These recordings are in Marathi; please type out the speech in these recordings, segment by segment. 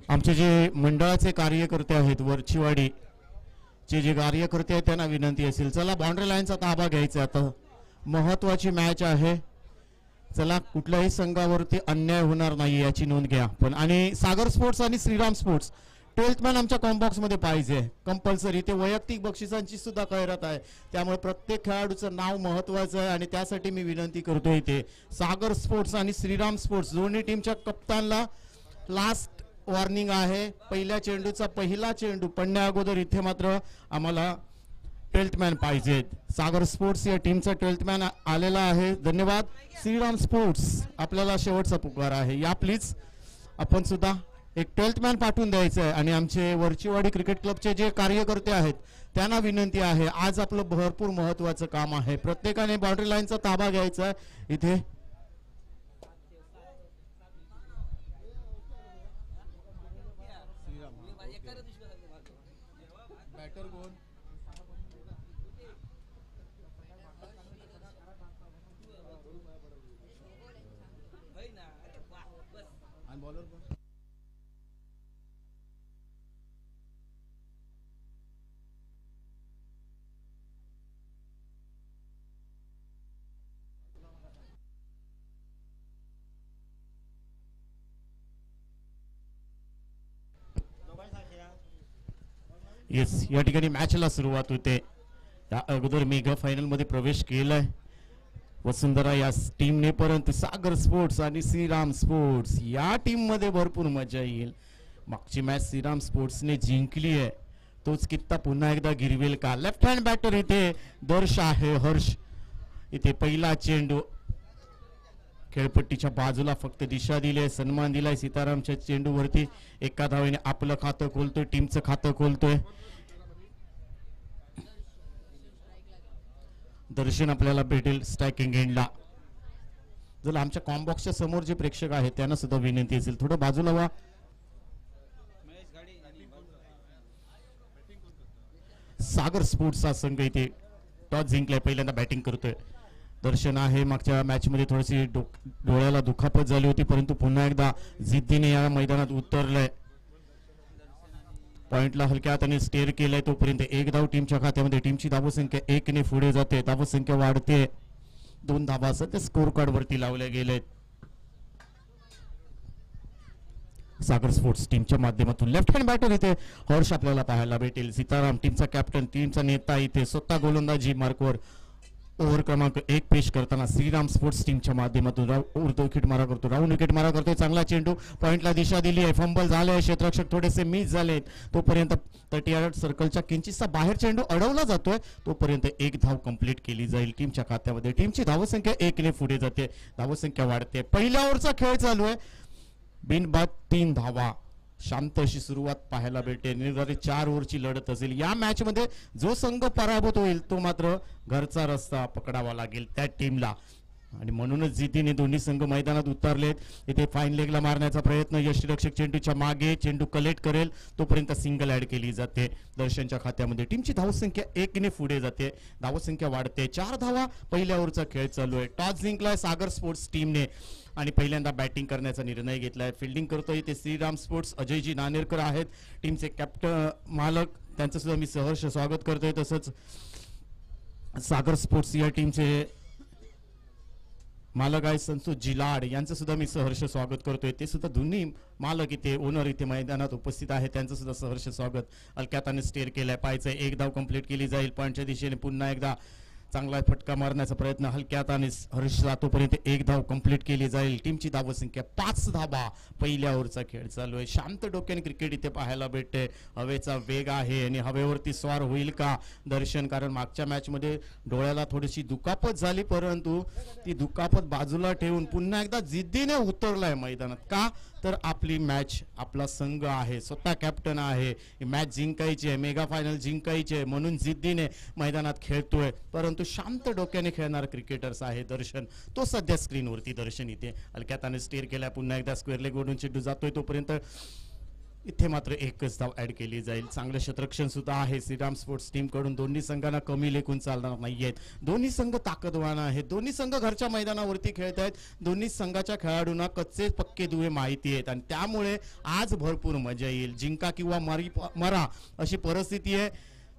आमचे जे मंडळाचे कार्यकर्ते आहेत वरचीवाडी चे जे कार्यकर्ते आहेत त्यांना विनंती असेल, चला बाउंड्री लाईनचा ताबा घ्यायचा आता, महत्वाची मॅच आहे, चला कुठल्याही संघावरती अन्याय होणार नाही याची नोंद घ्या. पण आणि सागर स्पोर्ट्स आणि श्रीराम स्पोर्ट्स 12th मॅन आमच्या कॉम्बॉक्स मध्ये पाहिजे कंपल्सरी. ते वैयक्तिक बक्षिसांची सुद्धा खैरात आहे, त्यामुळे प्रत्येक खेळाडूचं नाव महत्वाचं आहे आणि त्यासाठी मी विनंती करतोय इथे सागर स्पोर्ट्स आणि श्रीराम स्पोर्ट्स दोन्ही टीमच्या कप्तानला लास्ट वॉर्निंग आहे. पहिल्या चेंडूचा पहिला चेंडू पडण्या अगोदर इथे मात्र आम्हाला 12th मॅन पाहिजेत. सागर स्पोर्ट्स या टीमचा 12th मॅन आलेला आहे. धन्यवाद. श्रीराम स्पोर्ट्स आपल्याला शेवटचा पुकार आहे, या प्लीज आपण सुद्धा एक 12th मॅन पाठवून द्यायचं आहे. आणि आमचे वरचीवाडी क्रिकेट क्लबचे जे कार्यकर्ते आहेत त्यांना विनंती आहे, आज आपलं भरपूर महत्वाचं काम आहे, प्रत्येकाने बाउंड्री लाईनचा ताबा घ्यायचा आहे. इथे येस, या ठिकाणी मॅचला सुरुवात होते. त्या अगोदर मेगा फायनल मध्ये प्रवेश केलाय वसुंधरा या टीमने, परंतु सागर स्पोर्ट्स आणि श्रीराम स्पोर्ट्स या टीम मध्ये भरपूर मजा येईल. मागची मॅच श्रीराम स्पोर्ट्सने जिंकली आहे, तोच कित्ता पुन्हा एकदा गिरवेल का. लेफ्ट हँड बॅटर इथे दर्श आहे, हर्ष इथे पहिला चेंडू खेळपट्टीच्या बाजूला फक्त दिशा दिली आहे, सन्मान दिलाय सीतारामच्या चेंडूवरती. एका धावेने आपलं खातं खोलतोय, टीमचं खातं खोलतोय. दर्शन आपल्याला भेटेल स्ट्रायकिंग एंडला. जर आमच्या कॉम्बॉक्सच्या समोर जे प्रेक्षक आहेत त्यांना सुद्धा विनंती असेल थोडं बाजूला व्हा. सागर स्पोर्ट्सचा संघ इथे टॉस जिंकलाय, पहिल्यांदा बॅटिंग करतोय. दर्शन आहे, मागच्या मॅच मध्ये थोडीशी डोळ्याला दुखापत झाली होती, परंतु पुन्हा एकदा जिद्दीने या मैदानात उतरलंय. पॉइंटला हलक्या हाताने स्टेअर केलाय, तोपर्यंत एक धाव टीमच्या खात्यामध्ये. टीमची धावसंख्या 1 ने पुढे जाते, धावसंख्या वाढते. 2 धावा सध्या स्कोर कार्ड वरती लावल्या गेलेत. सागर स्पोर्ट्स टीमच्या माध्यमातून लेफ्ट हँड बॅटर इथे हर्ष आपल्याला पाहायला भेटेल. सीताराम टीमचा कॅप्टन, टीमचा नेता इथे स्वतः गोलंदाजी मार्कवर ओव्हर क्रमांक 1 पेश करताना श्रीराम स्पोर्ट्स टीमच्या माध्यमातून विकेट मारा करतो, राऊंड विकेट मारा करतोय. चांगला चेंडू पॉइंटला दिशा दिली आहे, फंबल झाले, क्षेत्ररक्षक थोडेसे मिस झालेत. तोपर्यंत 30 यार्ड सर्कलच्या किंचितसा बाहेर चेंडू अडवला जातोय, तोपर्यंत 1 धाव कंप्लीट केली जाईल टीमच्या खात्यामध्ये. टीमची धावसंख्या 1 ने पुढे जाते, धावसंख्या वाढते. पहिल्या ओव्हरचा खेळ चालू आहे, बिनबाद 3 धावा. शांत अशी सुरुवात पाहायला भेटते. निर्धारित 4 ओव्हरची लढत असेल. या मॅच मध्ये जो संघ पराभूत होईल तो मात्र घरचा रस्ता पकडावा लागेल त्या टीमला, आणि म्हणूनच जिद्दीने दोन्ही संघ मैदानात उतरलेत. इथे फाईन लेगला मारण्याचा प्रयत्न, यष्टीरक्षक चेंडूच्या मागे, चेंडू कलेक्ट करेल तोपर्यंत सिंगल ऍड केली जाते दर्शनच्या खात्यामध्ये. टीमची धावसंख्या 1 ने पुढे जाते, धावसंख्या वाढते. 4 धावा. पहिल्या ओव्हरचा खेळ चालू आहे. टॉस जिंकलाय सागर स्पोर्ट्स टीमने आणि पहिल्यांदा बॅटिंग करण्याचा निर्णय घेतलाय. फिल्डिंग करतोय ते श्रीराम स्पोर्ट्स अजयजी नानेरकर आहेत, टीमचे कॅप्टन मालक, त्यांचं सुद्धा मी सहर्ष स्वागत करतोय. तसंच सागर स्पोर्ट्स या टीमचे मालक आहे संतोष जिलाड, यांचं सुद्धा मी सहर्ष स्वागत करतोय. ते सुद्धा दोन्ही मालक इथे, ओनर इथे मैदानात उपस्थित आहे, त्यांचं सुद्धा सहर्ष स्वागत. हलक्याताने स्टेअर केलाय, पाहायचं 1 धाव कंप्लीट केली जाईल. पॉइंटच्या दिशेने पुन्हा एकदा चांगला फटका मारण्याचा प्रयत्न, हलक्यात आणि हर्ष जातोपर्यंत 1 धाव कंप्लीट केली जाईल. टीमची धावसंख्या 5 धावा. पहिल्या ओव्हरचा खेळ चालू आहे. शांत डोक्याने क्रिकेट इथे पाहायला भेटते. हवेचा वेग आहे आणि हवेवरती स्वार होईल का दर्शन, कारण मागच्या मॅच मध्ये डोळ्याला थोडीशी दुखापत झाली, परंतु ती दुखापत बाजूला ठेवून पुन्हा एकदा जिद्दीने उतरलाय मैदानात. का तर आपली मॅच, आपला संघ आहे, स्वतः कॅप्टन आहे, मॅच जिंकायची आहे, मेगा फायनल जिंकायची आहे, म्हणून जिद्दीने मैदानात खेळतोय. परंतु शांत डोक्याने खेळणारा क्रिकेटर्स आहे दर्शन, तो सध्या स्क्रीनवरती दर्शन इथे हलक्यात आणि स्टेअर केलाय. पुन्हा एकदा स्क्वेअर लेग ओढून चेंडू जातोय, तोपर्यंत इथे मात्र एकच धाव ऍड केली जाईल. चांगलं क्षेत्ररक्षण सुद्धा आहे श्रीराम स्पोर्ट्स टीम कडून. दोन्ही संघांना कमी लेखून चालणार नाहीयेत. दोन्ही संघ ताकदवान आहेत. दोन्ही संघ घरच्या मैदानावरती खेळत आहेत. दोन्ही संघाच्या खेळाडूंना कच्चे पक्के दुवे माहिती आहेत आणि त्यामुळे आज भरपूर मजा येईल. जिंका किंवा मरा अशी परिस्थिती आहे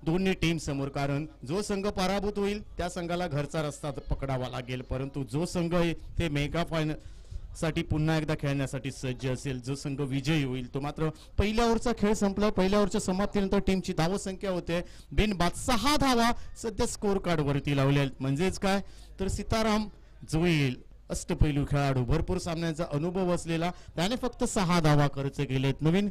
दोन्ही टीम समोर. कारण जो संघ पराभूत होईल त्या संघाला घरचा रस्ता पकडावा लागेल, परंतु जो संघ ते मेगा फायनल साठी पुन्हा एकदा खेळण्यासाठी सज्ज असेल, जो संघ विजयी होईल तो मात्र. पहिल्या ओव्हरचा खेळ संपला. पहिल्या ओव्हरच्या समाप्तीनंतर टीमची धावसंख्या होते बिनबाद 6 धावा सध्या स्कोर कार्ड वरती लावल्या. म्हणजेच काय तर सीताराम जोईल अष्टपैलू खेळाडू, भरपूर सामन्यांचा अनुभव असलेला, त्याने फक्त 6 धावा खर्च केलेत. नवीन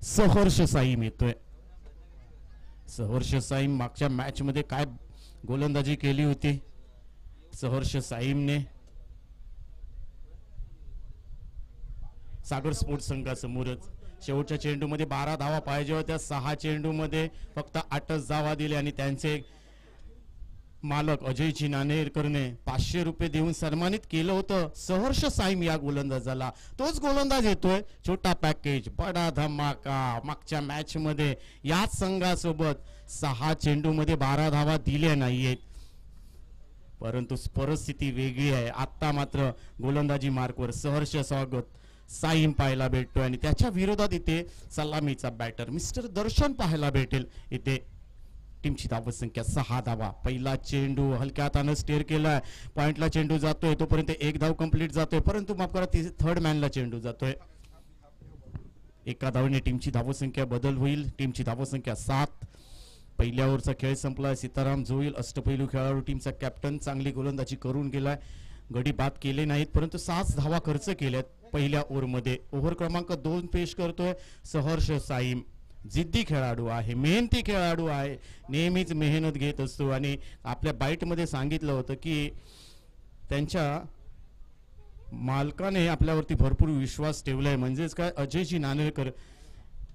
सहर्ष साईम येतोय. सहर्ष साईम मागच्या मॅच मध्ये काय गोलंदाजी केली होती सहर्ष साईमने. सागर स्पोर्ट्स संघासमोरच शेवटच्या चेंडूमध्ये 12 धावा पाहिजे होत्या. 6 चेंडूमध्ये फक्त 8च धावा दिले आणि त्यांचे मालक अजय चिनानेरकरने 500 रुपये देऊन सन्मानित केलं होतं सहर्ष साईम या गोलंदाजाला. तोच गोलंदाज येतोय. छोटा पॅकेज बडा धमाका. मागच्या मॅच मध्ये याच संघासोबत 6 चेंडूमध्ये 12 धावा दिल्या नाहीयेत, परंतु परिस्थिती वेगळी आहे. आता मात्र गोलंदाजी मार्कवर सहर्ष स्वागत साईम पाहायला भेटतोय आणि त्याच्या विरोधात इथे सलामीचा बॅटर मिस्टर दर्शन पाहायला भेटेल. इथे टीमची धावसंख्या 6 धावा. पहिला चेंडू हलक्या हाताने स्टेअर केलाय. पॉइंटला चेंडू जातोय तोपर्यंत 1 धाव कंप्लीट जातोय, परंतु माफ करा थर्ड मॅनला चेंडू जातोय. एका धावेने टीमची धावसंख्या बदल होईल. टीमची धावसंख्या 7. पहिल्या ओव्हरचा खेळ संपला. सीताराम जोईल अष्टपैलू खेळाडू, टीमचा कॅप्टन, चांगली गोलंदाजी करून गेलाय. गडी बाद केले नाहीत परंतु 6 धावा खर्च केल्यात पहिल्या ओव्हरमध्ये. ओव्हर क्रमांक 2 पेश करतोय सहर्ष साईम. जिद्दी खेळाडू आहे, मेहनती खेळाडू आहे, नेहमीच मेहनत घेत असतो आणि आपल्या बाईट मध्ये सांगितलं होतं की त्यांच्या मालकाने आपल्यावरती भरपूर विश्वास ठेवलाय. म्हणजेच काय अजयजी नानेरकर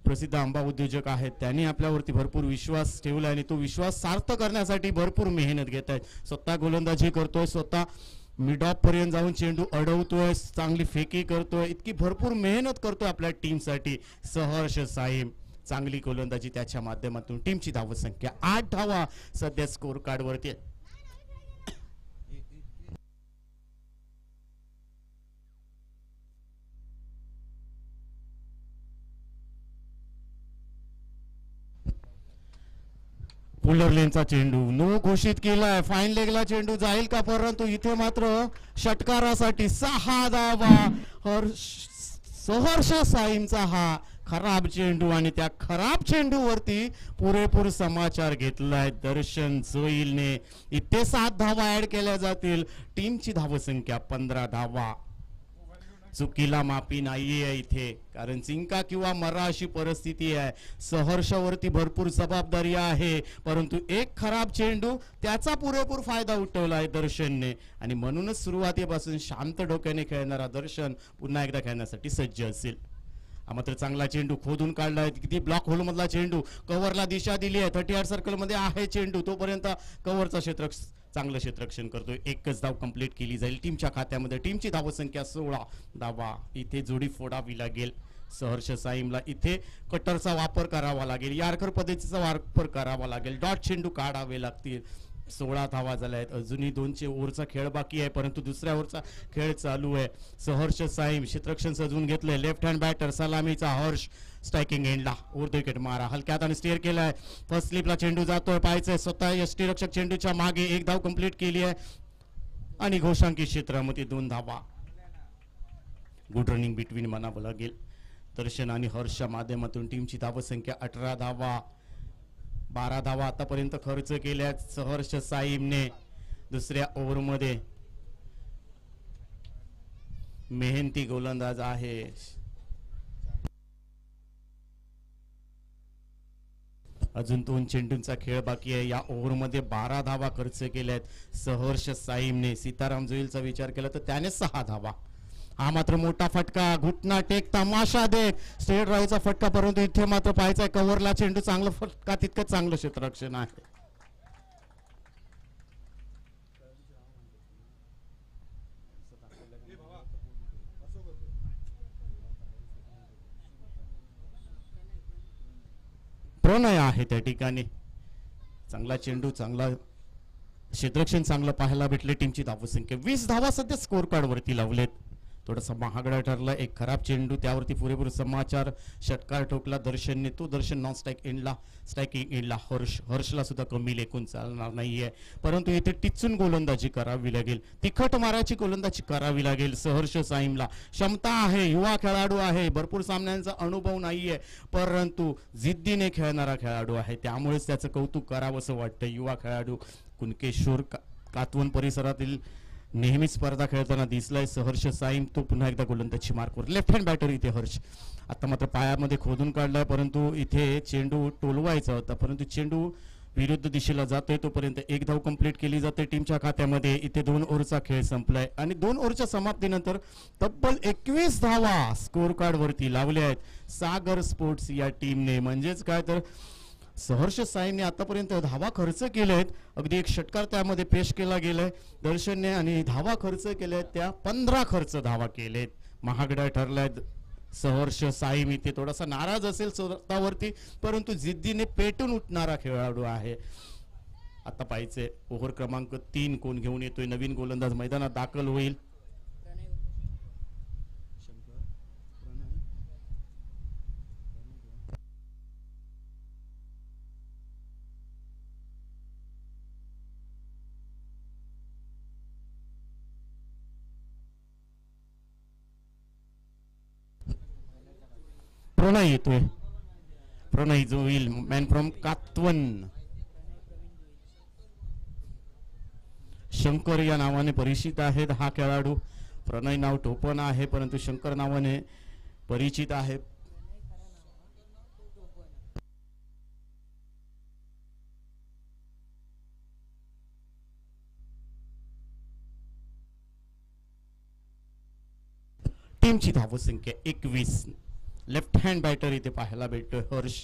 प्रसिद्ध आंबा उद्योजक आहेत, त्यांनी आपल्यावरती भरपूर विश्वास ठेवलाय आणि तो विश्वास सार्थ करण्यासाठी भरपूर मेहनत घेत आहेत. स्वतः गोलंदाजी करतोय, स्वतः मिड ऑफ पर्यंत जाऊन चेंडू अडवतोय, चांगली फेकी करतोय, इतकी भरपूर मेहनत करतोय आपल्या टीमसाठी सहर्ष साईम. चांगली गोलंदाजी त्याच्या माध्यमातून. टीमची धावसंख्या 8 धावा सध्या स्कोर कार्ड वरती. पुलर लेनचा चेंडू नो घोषित केलाय. फाईन लेगला चेंडू जाईल का, परंतु इथे मात्र षटकारासाठी 6 धावा. सहर्ष साईमचा हा खराब चेंडू आणि त्या खराब चेंडूवरती पुरेपूर समाचार घेतलाय दर्शन जोईलने. इथे 7 धावा ऍड केल्या जातील. टीमची धावसंख्या 15 धावा. चुकीला माफी नाहीये इथे, कारण जिंका किंवा मरा अशी परिस्थिती आहे. सहर्षावरती भरपूर जबाबदारी आहे, परंतु एक खराब चेंडू त्याचा पुरेपूर फायदा उठवलाय दर्शनने आणि म्हणूनच सुरुवातीपासून शांत डोक्याने खेळणारा दर्शन पुन्हा एकदा खेळण्यासाठी सज्ज असेल. मात्र चांगला चेंडू खोदून काढलाय. किती ब्लॉक होल मधला चेंडू, कव्हरला दिशा दिली आहे. 38 सर्कल मध्ये आहे चेंडू, तोपर्यंत कव्हरचा क्षेत्र चांगलं क्षेत्ररक्षण करतोय. एकच धाव कंप्लीट केली जाईल टीमच्या खात्यामध्ये. टीमची धावसंख्या 16 धावा. इथे जोडी फोडावी लागेल सहर्ष साईमला. इथे कटरचा वापर करावा लागेल, यार्कर पद्धतीचा वापर करावा लागेल, डॉट चेंडू काढावे लागतील. 16 धावा झाल्या आहेत. अजूनही 2 ओव्हरचा खेळ बाकी आहे, परंतु दुसऱ्या ओव्हरचा खेळ चालू आहे. सहर्ष साईम क्षेत्ररक्षण सजवून घेतलंय. लेफ्ट हँड बॅटर सलामीचा हर्ष स्ट्रायकिंग एंडला ओव्हर विकेट मारा. हलक्या हाताने स्टेअर केलाय. फर्स्ट स्लिपला चेंडू जातोय. पाहायचंय स्वतः यष्टीरक्षक चेंडूच्या मागे 1 धाव कंप्लीट केली आहे आणि घोषांकित क्षेत्रामध्ये 2 धावा. गुड रनिंग बिटवीन म्हणावं लागेल. दर्शन आणि हर्षच्या माध्यमातून टीमची धावसंख्या 18 धावा. 12 धावा आतापर्यंत खर्च केल्या सहर्ष साईमने दुसऱ्या ओव्हरमध्ये. मेहनती गोलंदाज आहे. अजून 2 चेंडूंचा खेळ बाकी आहे. या ओव्हरमध्ये 12 धावा खर्च केल्यात सहर्ष साईमने. सीताराम जोईलचा विचार केला तर त्याने 6 धावा. हा मात्र मोठा फटका, घुटना टेक, तमाशा देख, स्ट्रेट ड्राईव्हचा फटका, परंतु इथे मात्र पाहायचा कव्हरला चेंडू. चांगला फटका, तितकं चांगलं क्षेत्ररक्षण आहे. प्रणय आहे त्या ठिकाणी. चांगला चेंडू, चांगला क्षेत्ररक्षण चांगलं पाहायला भेटले. टीमची धावसंख्या 20 धावा सध्या स्कोर कार्ड वरती लावलेत. थोडासा महागडा ठरला, एक खराब चेंडू, त्यावरती पुरेपूर समाचार. षटकार ठोकला दर्शनने, तो दर्शन नॉन स्ट्रायकिंग एंडला हर्षला सुद्धा कमी लेखून चालणार नाहीये. परंतु इथे टिचून गोलंदाजी करावी लागेल, तिखट माराची गोलंदाजी करावी लागेल. सहर्ष साईमला क्षमता आहे, युवा खेळाडू आहे, भरपूर सामन्यांचा अनुभव नाहीये, परंतु जिद्दीने खेळणारा खेळाडू आहे, त्यामुळेच त्याचं कौतुक करावं असं वाटतं. युवा खेळाडू कुणकेश्वर कातवन परिसरातील नेहमी स्पर्धा खेळताना दिसलाय सहर्ष साईम. तो पुन्हा एकदा गोलंदाजी मार्कवर. लेफ्ट हँड बॅटर इथे हर्ष. आता मात्र पायामध्ये खोदून काढलाय, परंतु इथे चेंडू टोलवायचा होता, परंतु चेंडू विरुद्ध दिशेला जातोय. तोपर्यंत एक धाव कंप्लीट केली जाते टीमच्या खात्यामध्ये. इथे 2 ओव्हरचा खेळ संपलाय आणि 2 ओव्हरच्या समाप्तीनंतर तब्बल 21 धावा स्कोर कार्ड वरती लावल्या आहेत सागर स्पोर्ट्स या टीमने. म्हणजेच काय तर सहर्ष साईने आतापर्यंत धावा खर्च केलेत. अगदी एक षटकार त्यामध्ये पेश केला गेलाय दर्शनने आणि धावा खर्च केल्या त्या 15 खर्च धावा केलेत. महागड्या ठरल्यात. सहर्ष साईम इथे थोडासा नाराज असेल स्वतःवरती, परंतु जिद्दीने पेटून उठणारा खेळाडू आहे. आता पाहिजे ओव्हर क्रमांक 3 कोण घेऊन येतोय. नवीन गोलंदाज मैदानात दाखल होईल. प्रणय येतोय. प्रणय जो येईल मॅन फ्रॉम कातवन. शंकर या नावाने परिचित आहेत हा खेळाडू. प्रणय नाव टोपण आहे, परंतु शंकर नावाने परिचित आहे. टीमची धावसंख्या 21. लेफ्ट हँड बॅटर इथे पाहायला भेटतोय हर्ष.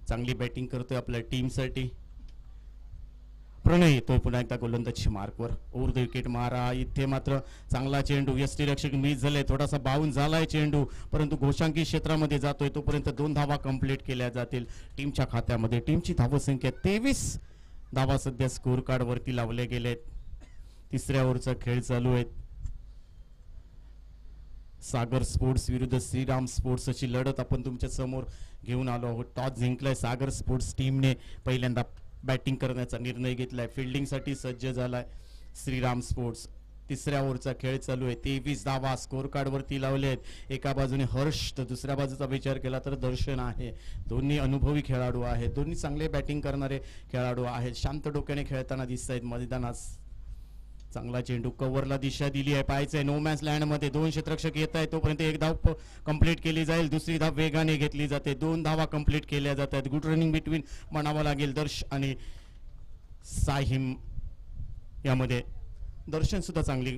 चांगली बॅटिंग करतोय आपल्या टीमसाठी. प्रणय येतोय पुन्हा एकदा गोलंदाजी मार्कवर. ओव्हर द विकेट मारा. इथे मात्र चांगला चेंडू, यष्टीरक्षक मिस झाले, थोडासा बाउन झालाय चेंडू, परंतु घोषांकी क्षेत्रामध्ये जातोय. तोपर्यंत 2 धावा कंप्लीट केल्या जातील टीमच्या खात्यामध्ये. टीमची धावसंख्या 23 धावा सध्या स्कोर कार्ड वरती लावले गेलेत. 3ऱ्या ओव्हरचा खेळ चालू आहे. सागर स्पोर्ट्स विरुद्ध श्रीराम स्पोर्ट्स अशी लढत आपण तुमच्या समोर घेऊन आलो आहोत. टॉस जिंकलाय सागर स्पोर्ट्स टीमने. पहिल्यांदा बॅटिंग करण्याचा निर्णय घेतलाय. फिल्डिंगसाठी सज्ज झालाय श्रीराम स्पोर्ट्स. 3ऱ्या ओव्हरचा खेळ चालू आहे. 23 धावा स्कोर कार्ड वरती लावले आहेत. एका बाजूने हर्ष तर दुसऱ्या बाजूचा विचार केला तर दर्शन आहे. दोन्ही अनुभवी खेळाडू आहेत, दोन्ही चांगले बॅटिंग करणारे खेळाडू आहेत. शांत डोक्याने खेळताना दिसत आहेत मैदानात. चांगला चेंडू कव्हरला दिशा दिली आहे. पाहायचंय नो मॅच लँड मध्ये 2 क्षेत्ररक्षक येत आहेत. तोपर्यंत 1 धाव कंप्लीट केली जाईल. दुसरी धाव वेगाने घेतली जाते. 2 धावा कंप्लीट केल्या जातात. गुड रनिंग बिटवीन म्हणावं लागेल दर्श आणि साहिम. यामध्ये दर्शन सुद्धा चांगली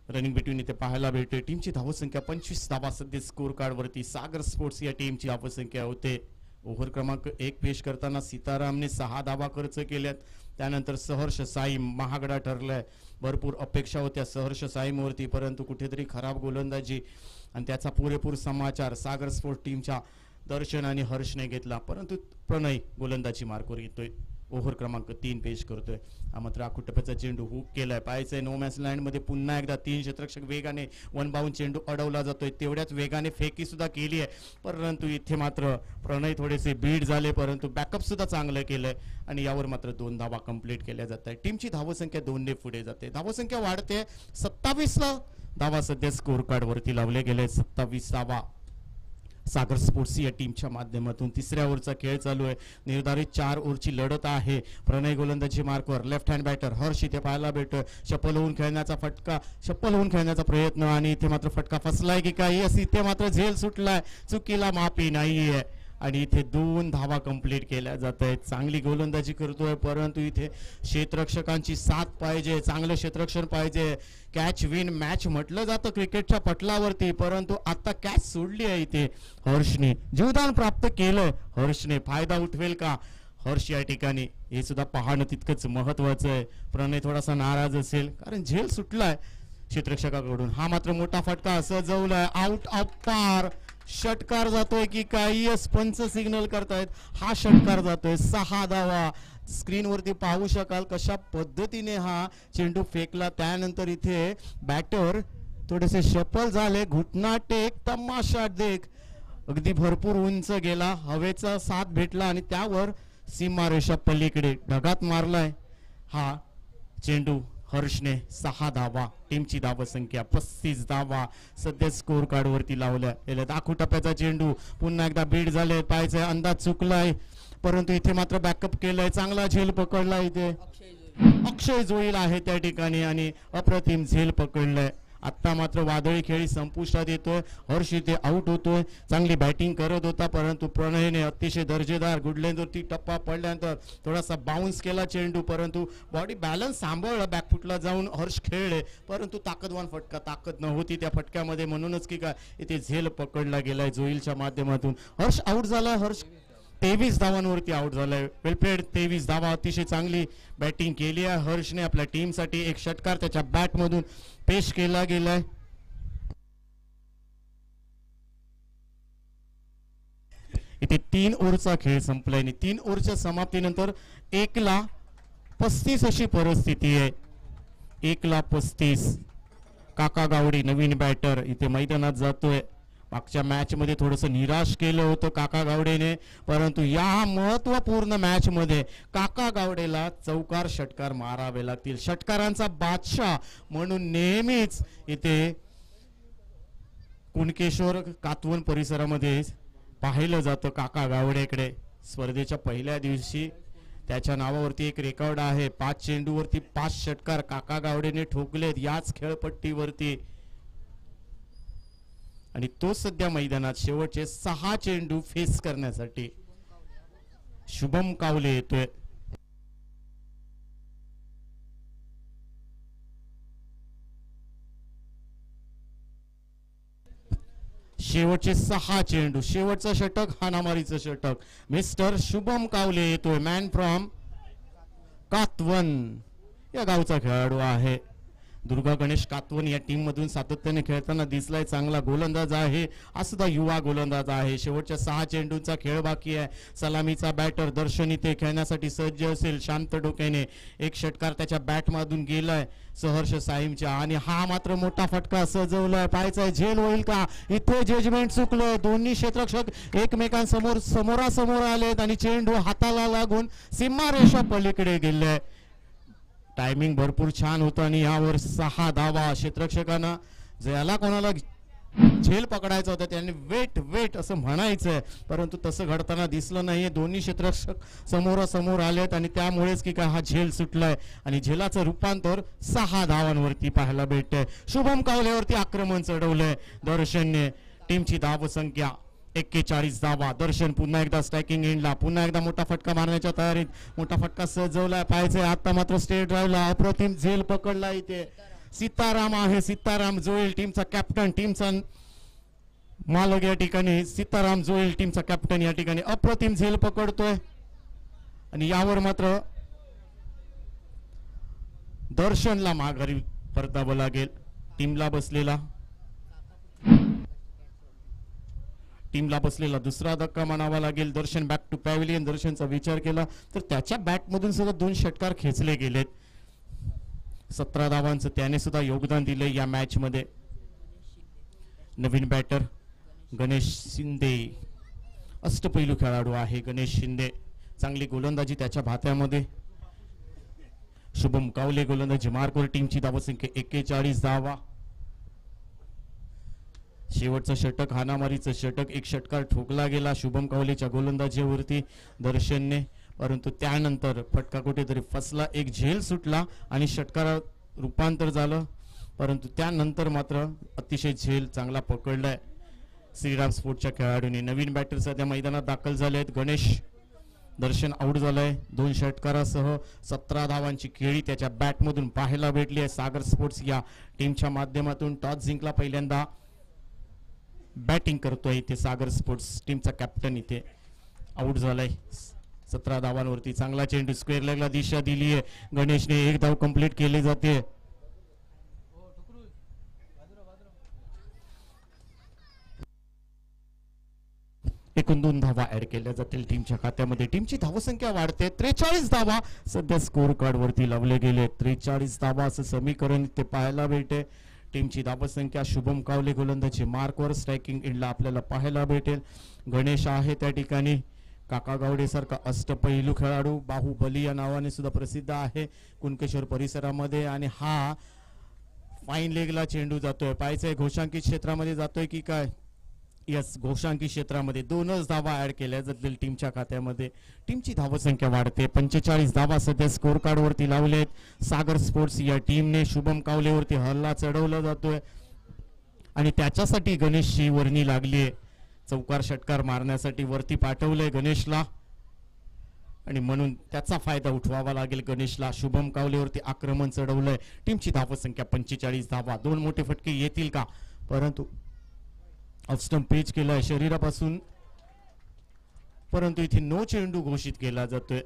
रनिंग बिटवीन इथे पाहायला भेटते. टीमची धावसंख्या 25 धावा सध्या स्कोर कार्ड वरती सागर स्पोर्ट्स या टीमची धावसंख्या होते. ओव्हर क्रमांक 1 पेश करताना सीतारामने 6 धावा खर्च केल्यात. त्यानंतर सहर्ष साईम महागडा ठरलाय. भरपूर अपेक्षा होत्या सहर्ष साईमवरती, परंतु कुठेतरी खराब गोलंदाजी आणि त्याचा पुरेपूर समाचार सागर स्पोर्ट्स टीमच्या दर्शन आणि हर्षने घेतला. परंतु प्रणय गोलंदाजी मार्कवर येतोय. ओव्हर क्रमांक 3 पेश करतोय. हा मात्र आखुटप्याचा चेंडू हुक केलाय. पाहायचंय नो मॅच लँड मध्ये पुन्हा एकदा 3 क्षेत्ररक्षक वेगाने 1 बाउंड चेंडू अडवला जातोय. तेवढ्याच वेगाने फेकी सुद्धा केली आहे, परंतु इथे मात्र प्रणय थोडेसे बीट झाले, परंतु बॅकअप सुद्धा चांगलं केलंय आणि यावर मात्र 2 धावा कंप्लीट केल्या जात आहेत. टीमची धावसंख्या 2 ने पुढे जाते. धावसंख्या वाढते. 27 धावा सध्या स्कोर कार्ड वरती लावले गेले. 27 धावा सागर स्पोर्ट्स या टीमच्या माध्यमातून. 3ऱ्या ओव्हरचा खेळ चालू आहे. निर्धारित 4 ओव्हरची लढत आहे. प्रणय गोलंदाजी मार्कवर. लेफ्ट हँड बॅटर हर्ष इथे पाहायला भेटतोय. चप्पल होऊन खेळण्याचा प्रयत्न आणि इथे मात्र फटका फसलाय की काही असं इथे मात्र झेल सुटलाय. चुकीला माफी नाहीये आणि इथे 2 धावा कंप्लीट केल्या जात आहेत. चांगली गोलंदाजी करतोय, परंतु इथे क्षेत्ररक्षकांची साथ पाहिजे, चांगलं क्षेत्ररक्षण पाहिजे. कॅच विन मॅच म्हटलं जातं क्रिकेटच्या पटलावरती, परंतु आता कॅच सोडली आहे इथे हर्षने. जीवदान प्राप्त केलं हर्षने. फायदा उठवेल का हर्ष या ठिकाणी, हे सुद्धा पाहणं तितकंच महत्वाचं आहे. प्रणय थोडासा नाराज असेल कारण झेल सुटलाय क्षेत्ररक्षकाकडून. हा मात्र मोठा फटका सजवलाय. आउट ऑफ पार. षटकार जातोय की काही पंच सिग्नल करतायत. हा षटकार जातोय. 6 धावा. स्क्रीनवरती पाहू शकाल कशा पद्धतीने हा चेंडू फेकला. त्यानंतर इथे बॅटर थोडेसे शफल झाले. घुटना टेक, तमाशा देख, अगदी भरपूर उंच गेला. हवेचा साथ भेटला आणि त्यावर सीमारेषा पलीकडे ढगात मारलाय हा चेंडू. हर्षने 6 धावा. टीमची धावसंख्या 35 धावा सध्या स्कोर कार्ड वरती लावल्या. दाखवू टप्प्याचा चेंडू पुन्हा एकदा बीट झाले. पाहायचा अंदाज चुकलाय परंतु इथे मात्र बॅकअप केलाय. चांगला झेल पकडला. इथे अक्षय जोईल आहे त्या ठिकाणी आणि अप्रतिम झेल पकडलाय. आता मात्र वादळी खेळी संपुष्टात येतोय. हर्ष इथे आउट होतोय. चांगली बॅटिंग करत होता परंतु प्रणयने अतिशय दर्जेदार गुडलेंवरती टप्पा पडल्यानंतर थोडासा बाउन्स केला चेंडू परंतु बॉडी बॅलन्स सांभाळला. बॅकफुटला जाऊन हर्ष खेळले परंतु ताकदवान फटका, ताकद नव्हती त्या फटक्यामध्ये म्हणूनच की काय इथे झेल पकडला गेलाय जोईलच्या माध्यमातून. हर्ष आउट झाला. हर्ष 23 धावांवरती आउट झालाय. वेलप्लेड. 23 धावा. अतिशय चांगली बॅटिंग केली आहे हर्षने. आपल्या टीमसाठी एक षटकार त्याच्या बॅटमधून पेश केला गेलाय. इथे 3 ओव्हरचा खेळ संपलाय आणि 3 ओव्हरच्या समाप्तीनंतर 1/35 अशी परिस्थिती आहे. 1/35. काका गावडे नवीन बॅटर इथे मैदानात जातोय. मागच्या मॅच मध्ये थोडंसं निराश केलं होतं काका गावडेने परंतु या महत्वपूर्ण मॅच मध्ये काका गावडेला चौकार षटकार मारावे लागतील. षटकारांचा बादशाह म्हणून नेहमीच इथे कुणकेश्वर कातवन परिसरामध्ये पाहिलं जातं काका गावडेकडे. स्पर्धेच्या पहिल्या दिवशी त्याच्या नावावरती एक रेकॉर्ड आहे. 5 चेंडूवरती 5 षटकार काका गावडेने ठोकलेत याच खेळपट्टीवरती आणि तो सध्या मैदानात शेवटचे 6 चेंडू फेस करण्यासाठी शुभम कावले येतोय. शेवटचे 6 चेंडू. शेवटचं षटक हाणामारीचं षटक. मिस्टर शुभम कावले येतोय. मॅन फ्रॉम कातवन या गावचा खेळाडू आहे. दुर्गा गणेश कातवन या टीम मधून सातत्याने खेळताना दिसलाय. चांगला गोलंदाज आहे. हा सुद्धा युवा गोलंदाज आहे. शेवटच्या 6 चेंडूंचा खेळ बाकी आहे. सलामीचा बॅटर दर्शन इथे खेळण्यासाठी सज्ज असेल. शांत डोक्याने एक षटकार त्याच्या बॅट मधून गेलाय सहर्ष साईमच्या आणि हा मात्र मोठा फटका सजवलाय. पाहायचा झेल होईल का. इथे जजमेंट चुकलं. दोन्ही क्षेत्ररक्षक एकमेकांसमोर समोरासमोर आलेत आणि चेंडू हाताला लागून सीमारेषा पलीकडे गेलाय. टायमिंग भरपूर छान होतं आणि यावर 6 धावा. क्षेत्ररक्षकांना ज्याला कोणाला झेल पकडायचा होता त्यांनी वेट वेट असं म्हणायचंय परंतु तसं घडताना दिसलं नाहीये. दोन्ही क्षेत्ररक्षक समोरासमोर आलेत आणि त्यामुळेच की काय हा झेल सुटलाय आणि झेलाचं रूपांतर 6 धावांवरती पाहायला भेटतंय. शुभम कावल्यावरती आक्रमण चढवलंय दर्शनने. टीमची धावसंख्या 41 धावा. दर्शन पुन्हा एकदा स्ट्रायकिंग एंडला. पुन्हा एकदा मोठा फटका मारण्याच्या तयारीत. मोठा फटका सजवलाय. पाहायचंय आता मात्र स्टेट ड्राईव्हला अप्रतिम झेल पकडला. इथे सीताराम आहे. सीताराम जोईल टीमचा कॅप्टन. टीमचा मालक या ठिकाणी सीताराम जोईल टीमचा कॅप्टन या ठिकाणी अप्रतिम झेल पकडतोय आणि यावर मात्र दर्शनला माघारी परतावं लागेल. टीमला बसलेला दुसरा धक्का म्हणावा लागेल. दर्शन बॅक टू पॅव्हिलियन. दर्शनचा विचार केला तर त्याच्या बॅटमधून सुद्धा 2 षटकार खेचले गेलेत. 17 धावांचं त्याने सुद्धा योगदान दिले या मॅच मध्ये. नवीन बॅटर गणेश शिंदे अष्टपैलू खेळाडू आहे. गणेश शिंदे चांगली गोलंदाजी त्याच्या भात्यामध्ये. शुभम कावले गोलंदाजी मार्कवर. टीमची धावसंख्या 41 धावा. शेवटचं षटक हाणामारीचं षटक. एक षटकार ठोकला गेला शुभम कावलेच्या गोलंदाजीवरती दर्शनने परंतु त्यानंतर फटका कुठेतरी फसला. एक झेल सुटला आणि षटकारात रूपांतर झालं परंतु त्यानंतर मात्र अतिशय झेल चांगला पकडलाय श्रीराम स्पोर्टच्या खेळाडूंनी. नवीन बॅटर सध्या मैदानात दाखल झाले आहेत. गणेश. दर्शन आउट झालाय. 2 षटकारासह 17 धावांची खेळी त्याच्या बॅटमधून पाहायला भेटली आहे. सागर स्पोर्ट्स या टीमच्या माध्यमातून टॉस जिंकला. पहिल्यांदा बॅटिंग करतोय इथे सागर स्पोर्ट्स टीमचा कॅप्टन. इथे आउट झालाय. 17 धावांवरती चांगला चेंडू स्क्वेअर लेगला दिशा दिली आहे. गणेशने 1 धाव कंप्लीट केली जाते. एकूण 2 धावा ऍड केल्या जातील टीमच्या खात्यामध्ये. टीमची धावसंख्या वाढते. 43 धावा सध्या स्कोर कार्ड वरती लावले गेले. 43 धावा असं समीकरण ते पाहायला भेटते. टीमची धावसंख्या शुभम कावले गोलंदाजी मार्कवर स्ट्रायकिंग एंडला आपल्याला पाहायला भेटेल. गणेश आहे त्या ठिकाणी. काका गावडे सारखा अष्टपैलू खेळाडू बाहुबली या नावाने सुद्धा प्रसिद्ध आहे कुणकेश्वर परिसरामध्ये. आणि हा फाईन लेगला चेंडू जातोय. पाहायचंय घोषांकित क्षेत्रामध्ये जातोय की काय. यस, घोषांकित क्षेत्रामध्ये 2च धावा ऍड केल्या जातील टीमच्या खात्यामध्ये. टीमची धावसंख्या वाढते. 45 धावा सध्या स्कोर कार्ड वरती लावलेत. सागर स्पोर्ट्स या टीमने शुभम कावलेवरती हल्ला चढवला जातोय आणि त्याच्यासाठी गणेशची वर्णी लागलीये. चौकार षटकार मारण्यासाठी वरती पाठवलंय गणेशला आणि म्हणून त्याचा फायदा उठवावा लागेल गणेशला. शुभम कावलेवरती आक्रमण चढवलंय. टीमची धावसंख्या 45 धावा. 2 मोठे फटके येतील का, परंतु ऑफस्टंप पेच केलाय शरीरापासून, परंतु इथे नो चेंडू घोषित केला जातोय.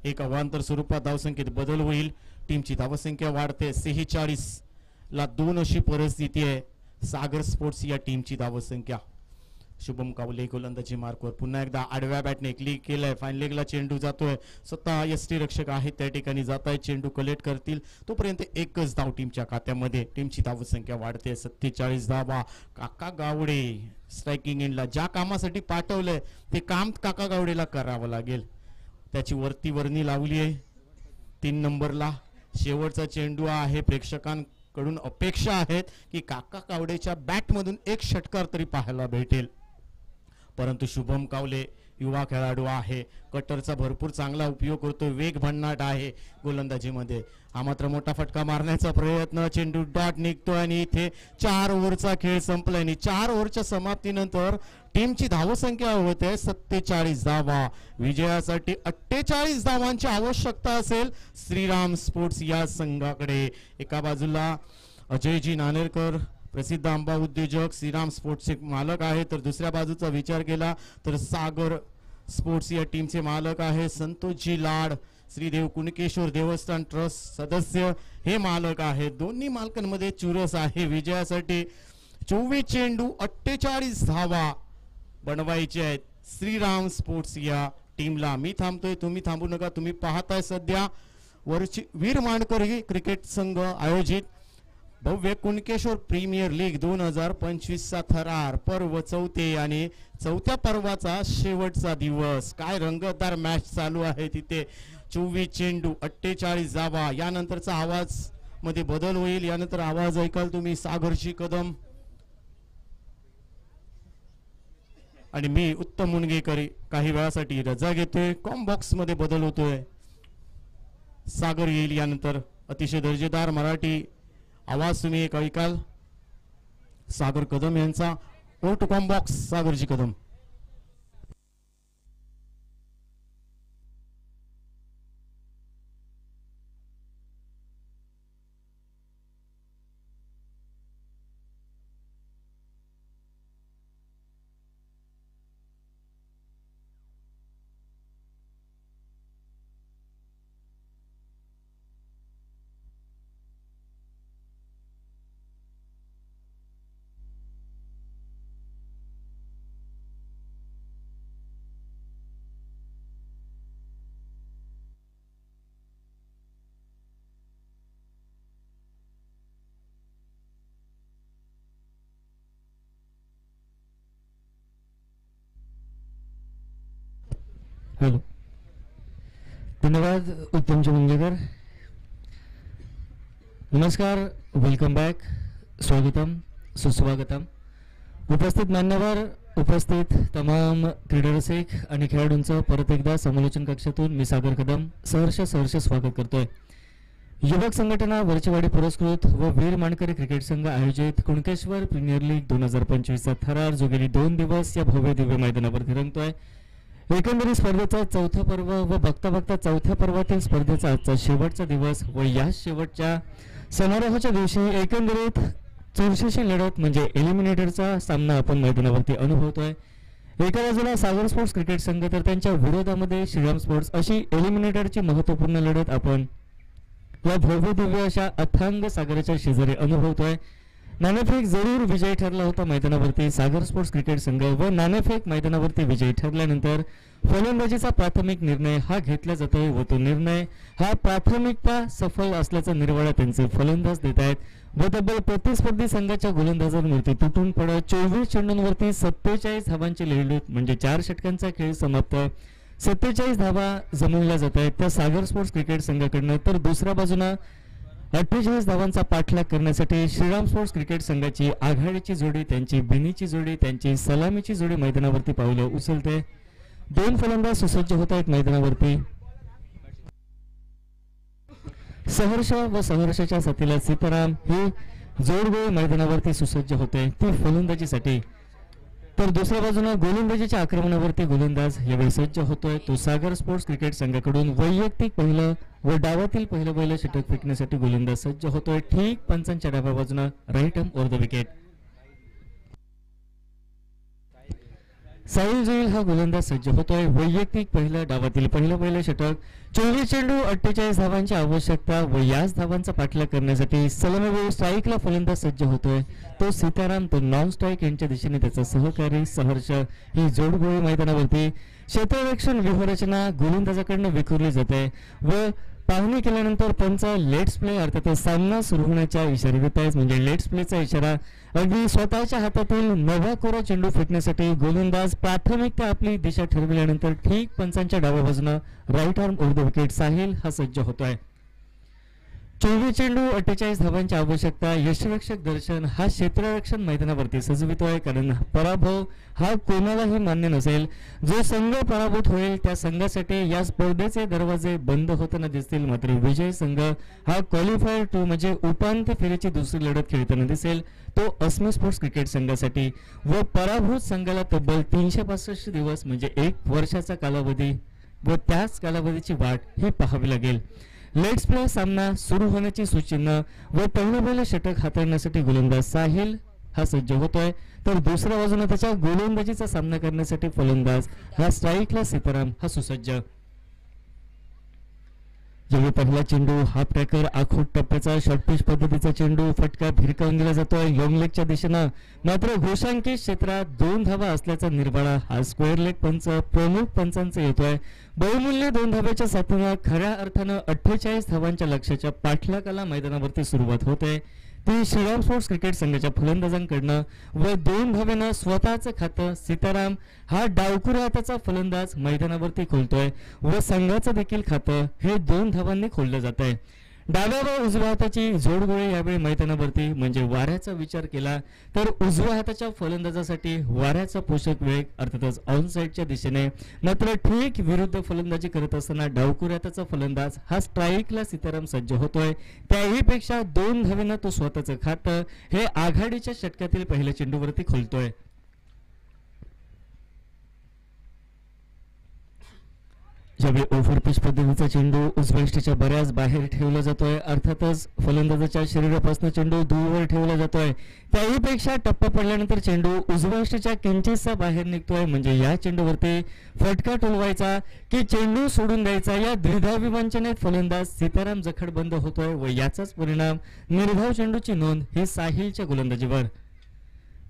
एक अवांतर स्वरूपात धावसंख्येत बदल होईल. टीमची धावसंख्या वाढते. 46 ला 2 अशी परिस्थिती आहे. सागर स्पोर्ट्स या टीमची धावसंख्या. शुभम कावले गोलंदाजी मार्कवर पुन्हा एकदा आडव्या बॅटने क्लिक केलाय. फाईन लेगला चेंडू जातोय. स्वतः यष्टी रक्षक आहेत त्या ठिकाणी जात आहेत. चेंडू कलेक्ट करतील तोपर्यंत एकच धाव टीमच्या खात्यामध्ये. टीमची धावसंख्या वाढते. 47 धावा. काका गावडे स्ट्रायकिंग एंडला ज्या कामासाठी पाठवलंय ते काम काका गावडेला करावं लागेल. त्याची वरती वर्णी लावली आहे 3 नंबरला. शेवटचा चेंडू आहे. प्रेक्षकांकडून अपेक्षा आहेत की काका गावडेच्या बॅटमधून एक षटकार तरी पाहायला भेटेल, परंतु शुभम कावले युवा खेळाडू आहे. कटरचा भरपूर चांगला उपयोग करतो. वेग भन्नाट आहे गोलंदाजीमध्ये. हा मात्र मोठा फटका मारण्याचा प्रयत्न. चेंडू डॉट निघतोय आणि इथे 4 ओव्हरचा खेळ संपलाय आणि 4 ओव्हरच्या समाप्तीनंतर टीमची धावसंख्या होते 47 धावा. विजयासाठी 48 धावांची आवश्यकता असेल श्रीराम स्पोर्ट्स या संघाकडे. एका बाजूला अजयजी नानेरकर प्रसिद्ध आंबा उद्योजक श्रीराम स्पोर्ट्सचे मालक आहे, तर दुसऱ्या बाजूचा विचार केला तर सागर स्पोर्ट्स या टीमचे मालक आहे संतोषजी लाड. श्रीदेव कुणकेश्वर देवस्थान ट्रस्ट सदस्य हे मालक आहेत. दोन्ही मालकांमध्ये चुरस आहे. विजयासाठी 24 चेंडू 48 धावा बनवायचे आहेत श्रीराम स्पोर्ट्स या टीमला. मी थांबतोय, तुम्ही थांबू नका. तुम्ही पाहताय सध्या वरची वीर मानकर क्रिकेट संघ आयोजित भव्य कुणकेश्वर प्रीमियर लीग 2025चा थरार पर्व 4 आणि 4थ्या पर्वाचा शेवटचा दिवस. काय रंगतदार मॅच चालू आहे तिथे. 24 चेंडू 48 धावा. यानंतरचा आवाज मध्ये बदल होईल. यानंतर आवाज ऐकाल तुम्ही सागरची कदम आणि मी उत्तम मुनगेकर काही वेळासाठी रजा घेतोय. कॉम्बॉक्स मध्ये बदल होतोय. सागर येईल यानंतर. अतिशय दर्जेदार मराठी आवाज तुम्ही एक ऐकाल सागर कदम यांचा. ओ टू कॉम्बॉक्स सागरजी कदम. हॅलो, धन्यवाद उत्तमजी मुंगेकर. नमस्कार, वेलकम बॅक, स्वागतम सुस्वागतम. उपस्थित मान्यवर, उपस्थित तमाम क्रीडारसिक आणि खेळाडूंचं परत एकदा समालोचन कक्षातून मी सागर कदम सहर्ष स्वागत करतोय. युवक संघटना वरचेवाडी पुरस्कृत व वीर मानकरी क्रिकेट संघ आयोजित कुणकेश्वर प्रीमियर लीग 2025चा थरार जो गेली 2 दिवस या भव्य दिव्य मैदानावर रंगतोय. एकंदरीत स्पर्धेचा 4था पर्व व बघता बघता 4थ्या पर्वातील स्पर्धेचा आजचा शेवटचा दिवस व या शेवटच्या समारोहाच्या दिवशी एकंदरीत चुरशीची लढत म्हणजे एलिमिनेटरचा सामना आपण मैदानावरती अनुभवतोय. एका बाजूला सागर स्पोर्ट्स क्रिकेट संघ तर त्यांच्या विरोधामध्ये श्रीराम स्पोर्ट्स अशी एलिमिनेटरची महत्त्वपूर्ण लढत आपण या भव्य दिव्य अशा अथांग सागराच्या शेजारी अनुभवतोय. नाणेफेक जरूर विजयी ठरला होता मैदानावरती सागर स्पोर्ट्स क्रिकेट संघ व नाणेफेक मैदानावरती विजयी ठरल्यानंतर फलंदाजीचा प्राथमिक निर्णय हा घेतला जातोय व तो निर्णय हा प्राथमिकता सफल असल्याचा निर्वाळा त्यांचे फलंदाज देत आहेत व तब्बल प्रतिस्पर्धी संघाच्या गोलंदाजांवरती तुटून पडत 24 चेंडूंवरती 47 धावांची लढत म्हणजे 4 षटकांचा खेळ समाप्त 47 धावा जमवल्या जात आहेत त्या सागर स्पोर्ट्स क्रिकेट संघाकडनं तर दुसऱ्या बाजूला 48 धावांचा पाठलाग करण्यासाठी श्रीराम स्पोर्ट्स क्रिकेट संघाची आघाडीची जोडी त्यांची बिनीची जोडी त्यांची सलामीची जोडी मैदानावरती पावलं उचलते दोन फलंदाज सुसज्ज होत आहेत मैदानावरती सहर्ष व संघर्षाच्या साथीला सीताराम ही जोडगोळ मैदानावरती सुसज्ज होते ती फलंदाजीसाठी तर दुसऱ्या बाजूला गोलंदाजीच्या आक्रमणावरती गोलंदाज यावेळी सज्ज होतोय तो सागर स्पोर्ट्स क्रिकेट संघाकडून वैयक्तिक पहिलं व डावातील पहिलं षटक फेकण्यासाठी गोलंदाज सज्ज होतोय ठीक पंचांच्या डाव्या बाजूला right arm over the wicket Sahil Joil हा गोलंदाज सज्ज होतोय वैयक्तिक पहिलं डावातील पहिलं षटक 24 चेंडू 48 धावांची आवश्यकता व याच धावांचा पाठलाग करण्यासाठी सलामीवेळी स्ट्राईकला फलंदाज सज्ज होतोय तो सीताराम तो नॉन स्ट्राईक यांच्या दिशेने त्याचा सहकारी सहर्ष ही जोडगोळी मैदानावरती क्षेत्ररक्षण व्यूहरचना गोलंदाजाकडून विखुरली जाते व पाहणी केल्यानंतर पंच लेट्स प्ले अर्थात सामना सुरू होण्याच्या इशारा देत आहेत म्हणजे लेट्स प्लेचा इशारा अगदी स्वतःच्या हातातील नवा कोरा चेंडू फेकण्यासाठी गोलंदाज प्राथमिकता आपली दिशा ठरविल्यानंतर ठीक पंचांच्या डाव्या बाजूने right arm over the wicket Sahil हा सज्ज होतोय 24 चेंडू 48 धावांची आवश्यकता यष्टिरक्षक दर्शन हा क्षेत्ररक्षण मैदानावरती सजवितोय कारण पराभव हा कोणालाही मान्य नसेल जो संघ पराभूत होईल त्या संघासाठी या स्पर्धेचे दरवाजे बंद होताना दिसतील मात्र विजय संघ हा क्वालिफायर 2 म्हणजे उपांत्य फेरीची दुसरी लढत खेळताना दिसेल तो अस्मी स्पोर्ट्स क्रिकेट संघासाठी व पराभूत संघाला तब्बल 365 दिवस म्हणजे 1 वर्षाचा कालावधी व त्याच कालावधीची वाट ही पाहावी लागेल लेट्स प्ले सामना सुरू होण्याची सूचना व पहिलं षटक हाताळण्यासाठी गोलंदाज साहिल हा सज्ज होतोय तर दुसऱ्या बाजूने त्याच्या गोलंदाजीचा सामना करण्यासाठी फलंदाज हा स्ट्राईकला सीताराम हा सुसज्ज जेव्हा पहिला चेंडू हाफ ट्रॅकर आखूट टप्प्याचा शॉर्टपिच पद्धतीचा चेंडू फटका भिरकावून दिला जातोय लॉंग लेगच्या दिशेनं मात्र घोषांकित क्षेत्रात 2 धावा असल्याचा निर्वाळा हा स्क्वेअर लेग पंच प्रमुख पंचांचा येतोय बहुमूल्य 2 धाब्याच्या साथीने खऱ्या अर्थानं 48 धावांच्या लक्ष्याच्या पाठलागाला मैदानावरती सुरुवात होते ती श्रीराम स्पोर्ट्स क्रिकेट संघाच्या फलंदाजांकडनं व 2 धाव्यानं स्वतःचं खातं सीताराम हा डावखुऱ्या हाताचा फलंदाज मैदानावरती खोलतोय व संघाचं देखील खातं हे 2 धावांनी खोललं जात आहे डाव्या व उजव्या हाताची जोडगोळी यावेळी मैदानावरती म्हणजे वाऱ्याचा विचार केला तर उजव्या हाताच्या फलंदाजासाठी वाऱ्याचा पोषक वेग अर्थातच ऑन साइडच्या दिशेने मात्र ठीक विरुद्ध फलंदाजी करत असताना डावखुऱ्या हाताचा फलंदाज हा स्ट्राईकला सीताराम सज्ज होतोय त्याही पेक्षा 2 धावेनं तो स्वतःचं खातं हे आघाडीच्या षटकातील पहिल्या चेंडूवरती खोलतोय ज्यावेळी ओव्हरपिच पद्धतीचा चेंडू उजव्या बऱ्याच बाहेर ठेवला जातोय अर्थातच फलंदाजाच्या शरीरापासून चेंडू दूरवर ठेवला जातोय त्याही पेक्षा टप्पा पडल्यानंतर चेंडू उजव्या किंचितसा बाहेर निघतोय म्हणजे या चेंडूवरती फटका टोलवायचा की चेंडू सोडून द्यायचा या द्विधा विवंचनेत फलंदाज सीताराम जखड बंद होतोय व याचाच परिणाम निर्धाव चेंडूची नोंद ही साहिलच्या गोलंदाजीवर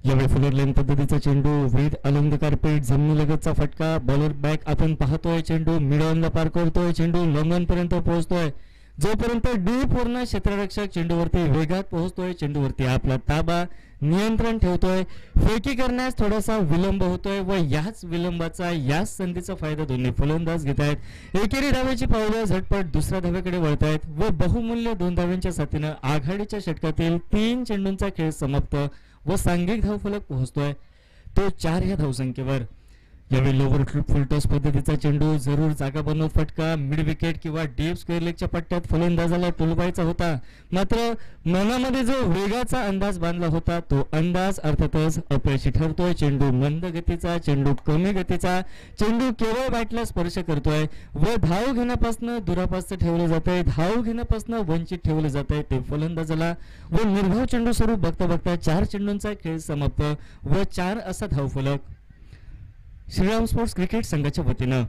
यावेळी फुलर लेन पद्धतीचा चेंडू विथ अलंग कार्पेट जमिनीलगतचा फटका बॉलर बॅक आपण पाहतोय चेंडू मिडऑनला पार करतोय चेंडू लॉंगऑन पर्यंत पोहोचतोय जोपर्यंत डीप वरना क्षेत्ररक्षक चेंडूवरती वेगात पोहोचतोय चेंडूवरती आपला ताबा नियंत्रण ठेवतोय फेकी करण्यास थोडासा विलंब होतोय व याच विलंबाचा याच संधीचा फायदा दोन्ही फलंदाज घेत आहेत एकेरी धावेची पावलं झटपट दुसऱ्या धावेकडे वळतायत व बहुमूल्य 2 धाव्यांच्या साथीने आघाडीच्या षटकातील 3 चेंडूंचा खेळ समाप्त व सांघिक धावफलक पोहोचतोय तो 4 या धावसंख्येवर यावेळी लोवर फुलटॉस पद्धतीचा चेंडू जरूर जागा बनवत फटका मिड विकेट किंवा डीप स्क्वेअर लेगच्या पट्ट्यात फलंदाजाला टोलवायचा होता मात्र मनामध्ये जो वेगाचा अंदाज बांधला होता तो अंदाज अर्थातच अपयशी ठरतोय चेंडू मंद गतीचा चेंडू कमी गतीचा चेंडू केवळ बॅटला स्पर्श करतोय व धाव घेण्यापासून दुरापास्त ठेवलं जातंय धाव घेण्यापासून वंचित ठेवलं जातंय ते फलंदाजाला व निर्धाव चेंडू स्वरूप बघता बघता 4 चेंडूंचा खेळ समाप्त व 4 असा धावफलक श्रीराम स्पोर्ट्स क्रिकेट संघाच्या वतीनं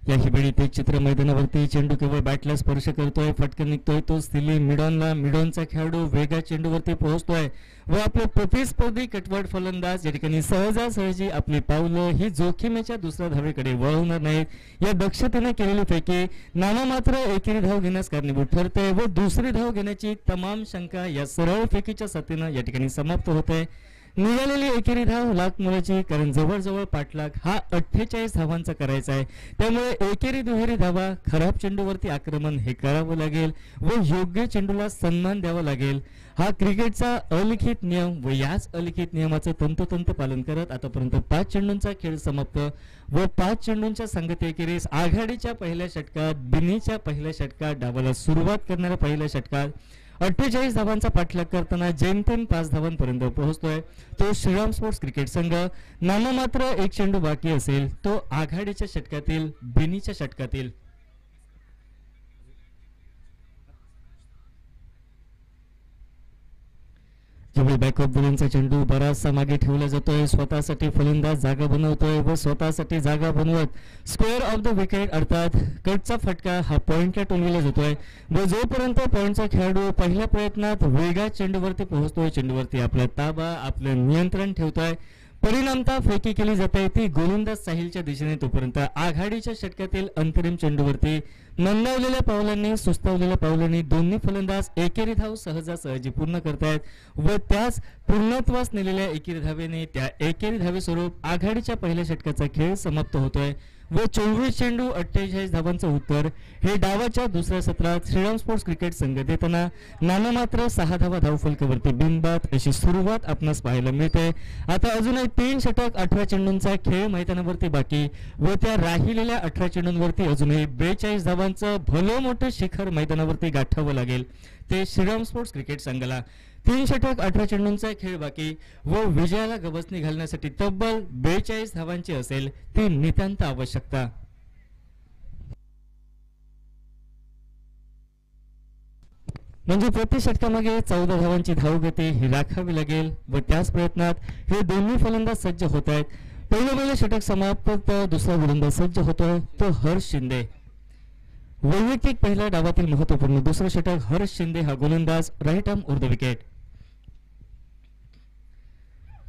या हिबेडीत एक चित्र मैदानावरती चेंडू केवळ बॅटला स्पर्श करतोय, फटकन निघतोय तो दिली मिडॉनला. मिडॉनचा खेळाडू वेगा चेंडूवरती पोहोचतोय व आपले प्रतिस्पर्धी कटवट फलंदाज या ठिकाणी सहजासहजी आपली पावलं ही जोखीमेच्या दुसऱ्या धावेकडे वळवणार नाहीत. या दक्षतेने केलेली फेकी नाममात्र एकेरी धाव घेण्यास कारणीभूत ठरते व दुसरी धाव घेण्याची तमाम शंका या सरळ फेकीच्या साथीनं या ठिकाणी समाप्त होते. निघालेली एकेरी धाव लाख मुलाची, कारण जवळजवळ पाठलाग हा 48 धावांचा करायचा आहे. त्यामुळे एकेरी दुहेरी धावा, खराब चेंडूवरती आक्रमण हे करावं लागेल व योग्य चेंडूला सन्मान द्यावा लागेल. हा क्रिकेटचा अलिखित नियम व याच अलिखित नियमाचं तंतोतंत पालन करत आतापर्यंत 5 चेंडूंचा खेळ समाप्त व 5 चेंडूंच्या संगतीखेरीज आघाडीच्या पहिल्या षटकात, बिनीच्या पहिल्या षटकात, डावाला सुरुवात करणाऱ्या पहिल्या षटकात 48 धावांचा पाठलाग करताना जेमतेम 5 धावांपर्यंत पोहोचतोय तो श्रीराम स्पोर्ट्स क्रिकेट संघ. नाममात्र एक चेंडू बाकी असेल तो आघाडीच्या षटकातील, बिनीच्या षटकातील. ज्यावेळी बॅकअप बॉलिंगचा चेंडू बराचसा मागे ठेवला जातोय, स्वतःसाठी फलंदाज जागा बनवतोय व स्वतःसाठी जागा बनवत स्क्वेअर ऑफ द विकेट अर्थात कटचा फटका हा पॉइंटला टोलविला जातोय व जोपर्यंत पॉइंटचा खेळाडू पहिल्या प्रयत्नात वेगात चेंडूवरती पोहोचतोय, चेंडूवरती आपला ताबा, आपलं नियंत्रण ठेवतोय, परिणामतः फेकी केली जाते ती गोलंदाज साहिलच्या दिशेने, तोपर्यंत आघाडीच्या षटकातील अंतरिम चेंडूवरती मंदावलेल्या पावलांनी, सुस्तावलेल्या पावलांनी दोन्ही फलंदाज एकेरी धाव सहजासहजी पूर्ण करतायत व त्याच पूर्णत्वास नेलेल्या एकेरी धावेने त्या एकेरी धावेस्वरूप आघाडीच्या पहिल्या षटकाचा खेळ समाप्त होतोय व 24 चेंडू 48 धावांचं उत्तर हे डावाच्या दुसऱ्या सत्रात श्रीराम स्पोर्ट्स क्रिकेट संघ देताना नाममात्र 6 धावा धावफलकावरती बिनबाद अशी सुरुवात आपणास पाहायला मिळते. आता अजूनही 3 षटक 18 चेंडूंचा खेळ मैदानावरती बाकी व त्या राहिलेल्या 18 चेंडूंवरती अजूनही 42 धावांचं भलं मोठं शिखर मैदानावरती गाठावं लागेल ते श्रीराम स्पोर्ट्स क्रिकेट संघाला. 3 षटक 18 चेंडूंचा खेळ बाकी व विजयाला गवसणी घालण्यासाठी तब्बल 42 धावांची असेल ती नितांत आवश्यकता. म्हणजे प्रति षटकामागे 14 धावांची धावगती ही राखावी लागेल व त्याच प्रयत्नात हे दोन्ही फलंदाज सज्ज होत आहेत. पहिलं षटक समाप्त तर दुसरा गोलंदाज सज्ज होतोय तो हर्ष शिंदे. वैयक्तिक पहिल्या डावातील महत्वपूर्ण दुसरं षटक हर्ष शिंदे हा गोलंदाज, right arm over the wicket.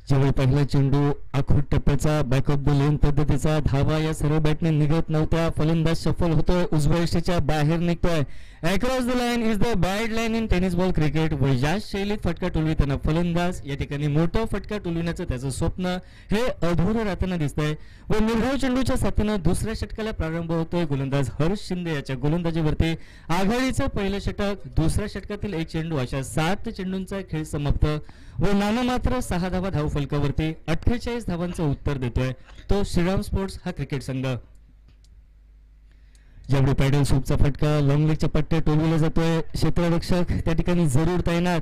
ज्यावेळी पहिला चेंडू आखूड टप्प्याचा बॅकअप द लेन पद्धतीचा, धावा या सर्व बॅटने निघत नव्हत्या, फलंदाज सफल होतोय, उजव्या यष्टीच्या बाहेर निघतोय. Across the line is the bad line in tennis ball cricket व या शैलीत फटका टोलविताना फलंदाज या ठिकाणी मोठा फटका टोलविण्याचं त्याचं स्वप्न हे अधुरं राहताना दिसतंय व निर्धाव चेंडूच्या साथीनं दुसऱ्या षटकाला प्रारंभ होतोय. गोलंदाज हर्ष शिंदे याच्या गोलंदाजीवरती आघाडीचं पहिलं षटक, दुसऱ्या षटकातील एक चेंडू अशा 7 चेंडूंचा खेळ समाप्त व नाममात्र 6 धावा धावफलकावरती 48 धावांचं उत्तर देतोय तो श्रीराम स्पोर्ट्स हा क्रिकेट संघ. ज्यावेळी पॅडल सूपचा फटका लॉंग लेगच्या पट्ट्या टोलविला जातोय, क्षेत्ररक्षक त्या ठिकाणी जरूर तैनात.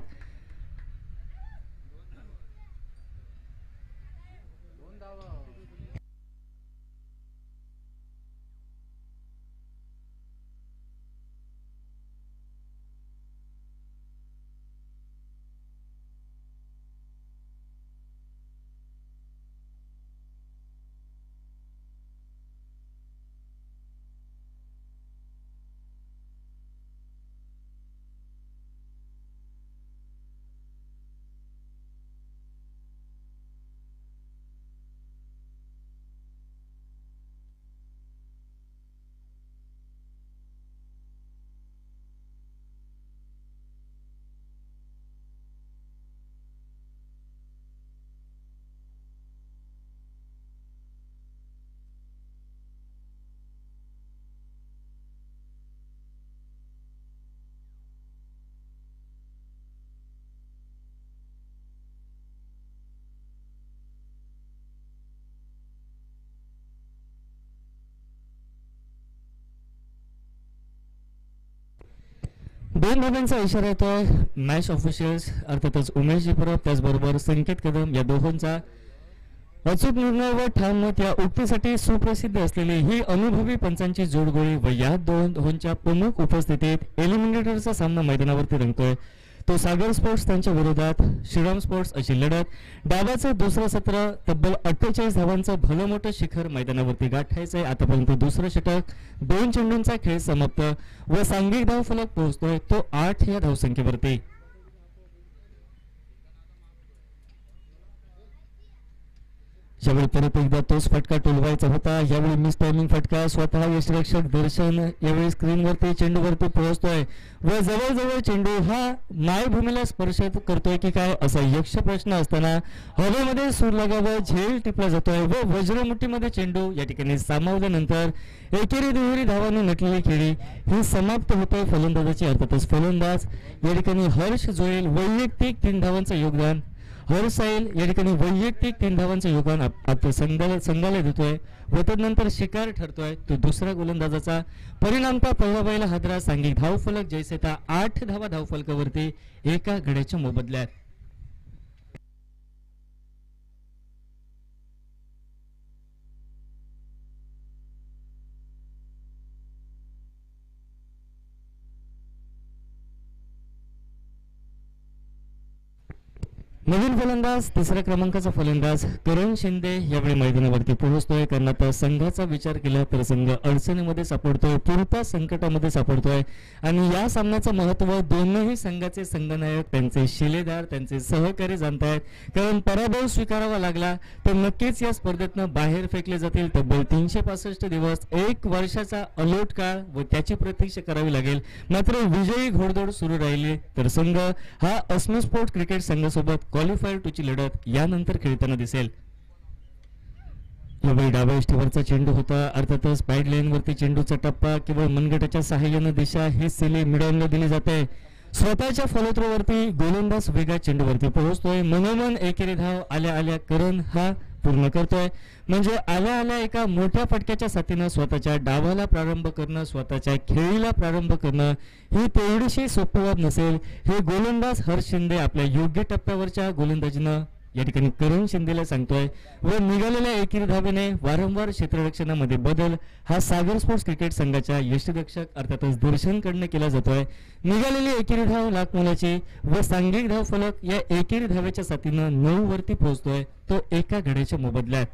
दोन धावांचा इशारा येतोय मॅच ऑफिशियल्स अर्थातच उमेशजी परब त्याचबरोबर संकेत कदम या दोघांचा. अचूक निर्णय व ठाम मत या उक्तीसाठी सुप्रसिद्ध असलेली ही अनुभवी पंचांची जोडगोळी व या दोनच्या प्रमुख उपस्थितीत एलिमिनेटरचा सामना मैदानावरती रंगतोय. तो सागर स्पोर्ट्स त्यांच्या विरोधात श्रीराम स्पोर्ट्स अशी लढत. डावाचं दुसरं सत्र तब्बल 48 धावांचं भलं मोठं शिखर मैदानावरती गाठायचंय. आतापर्यंत दुसरं षटक 2 चेंडूंचा खेळ समाप्त व सांघिक धाव फलक पोहोचतोय तो 8 या धावसंख्येवरती. यावेळी परत एकदा तोच फटका टोलवायचा होता. यावेळी मिस टायमिंग फटका. स्वतः यष्टिरक्षक दर्शन यावेळी स्क्रीनवरती चेंडूवरती पोहोचतोय व जवळजवळ चेंडू हा मायभूमीला स्पर्श करतोय की काय असा यक्ष प्रश्न असताना हवेमध्ये सूर लागावं झेल टिपला जातोय व वज्रमुठीमध्ये चेंडू या ठिकाणी सामावल्यानंतर एकेरी दुहेरी धावांनी नटलेली खेळी ही समाप्त होतोय. फलंदाजाची अर्थातच फलंदाज या ठिकाणी हर्ष जोयल वैयक्तिक 3 धावांचं योगदान. हर्ष साईल या ठिकाणी वैयक्तिक 3 धावांचं योगदान आपल्या संघाला देतोय व त्यानंतर शिकार ठरतोय तो दुसऱ्या गोलंदाजाचा. परिणामता पहिला बैला हादरा. सांघिक धाव फलक जैसेता 8 धावा धावफलकावरती एका गड्याच्या मोबदल्यात. नवीन फलंदाज तिसऱ्या क्रमांकाचा फलंदाज करण शिंदे यावेळी मैदानावरती पोहोचतोय. कारण आता संघाचा विचार केला तर संघ अडचणीमध्ये सापडतोय, पुरता संकटामध्ये सापडतोय आणि या सामन्याचं महत्त्व दोनही संघाचे संघनायक त्यांचे शिलेदार त्यांचे सहकारी जाणतायत. कारण पराभव स्वीकारावा लागला तर नक्कीच या स्पर्धेतनं बाहेर फेकले जातील. तब्बल 365 दिवस 1 वर्षाचा अलोट काळ व त्याची प्रतीक्षा करावी लागेल. मात्र विजयी घोडदौड सुरू राहिली तर संघ हा अस्मी स्पोर्ट्स क्रिकेट संघासोबत क्वालिफायर 2 ची लढत यानंतर खेळताना दिसेल. यावेळी डाव्या इष्टीवरचा चेंडू होता. अर्थातच पॅड लाईन वरती चेंडूचा टप्पा केवळ मनगटाच्या सहाय्याने दिशा ही सेली मिडॉनला दिली जाते. स्वतःच्या फलोत्रोवरती गोलंदाज वेगा चेंडूवरती पोहोचतोय. मनोमन एकेरी धाव आल्या आल्या करण हा पूर्ण करतोय. म्हणजे आल्या आल्या एका मोठ्या फटक्याच्या साथीनं स्वतःच्या डावाला प्रारंभ करणं स्वतःच्या खेळीला प्रारंभ करणं ही तेवढीशी सोपी बाब नसेल. हे गोलंदाज हर्ष शिंदे आपल्या योग्य टप्प्यावरच्या गोलंदाजीनं या ठिकाणी करण शिंदेला सांगतोय व निघालेल्या एकेरी धावेने वारंवार क्षेत्ररक्षणामध्ये बदल हा सागर स्पोर्ट्स क्रिकेट संघाच्या यष्टिरक्षक अर्थातच दर्शनकडनं केला जातोय. निघालेली एकेरी धाव लाख मोलाची व सांघिक धाव फलक या एकेरी धावेच्या साथीनं 9 वरती पोहोचतोय तो एका गड्याच्या मोबदल्यात.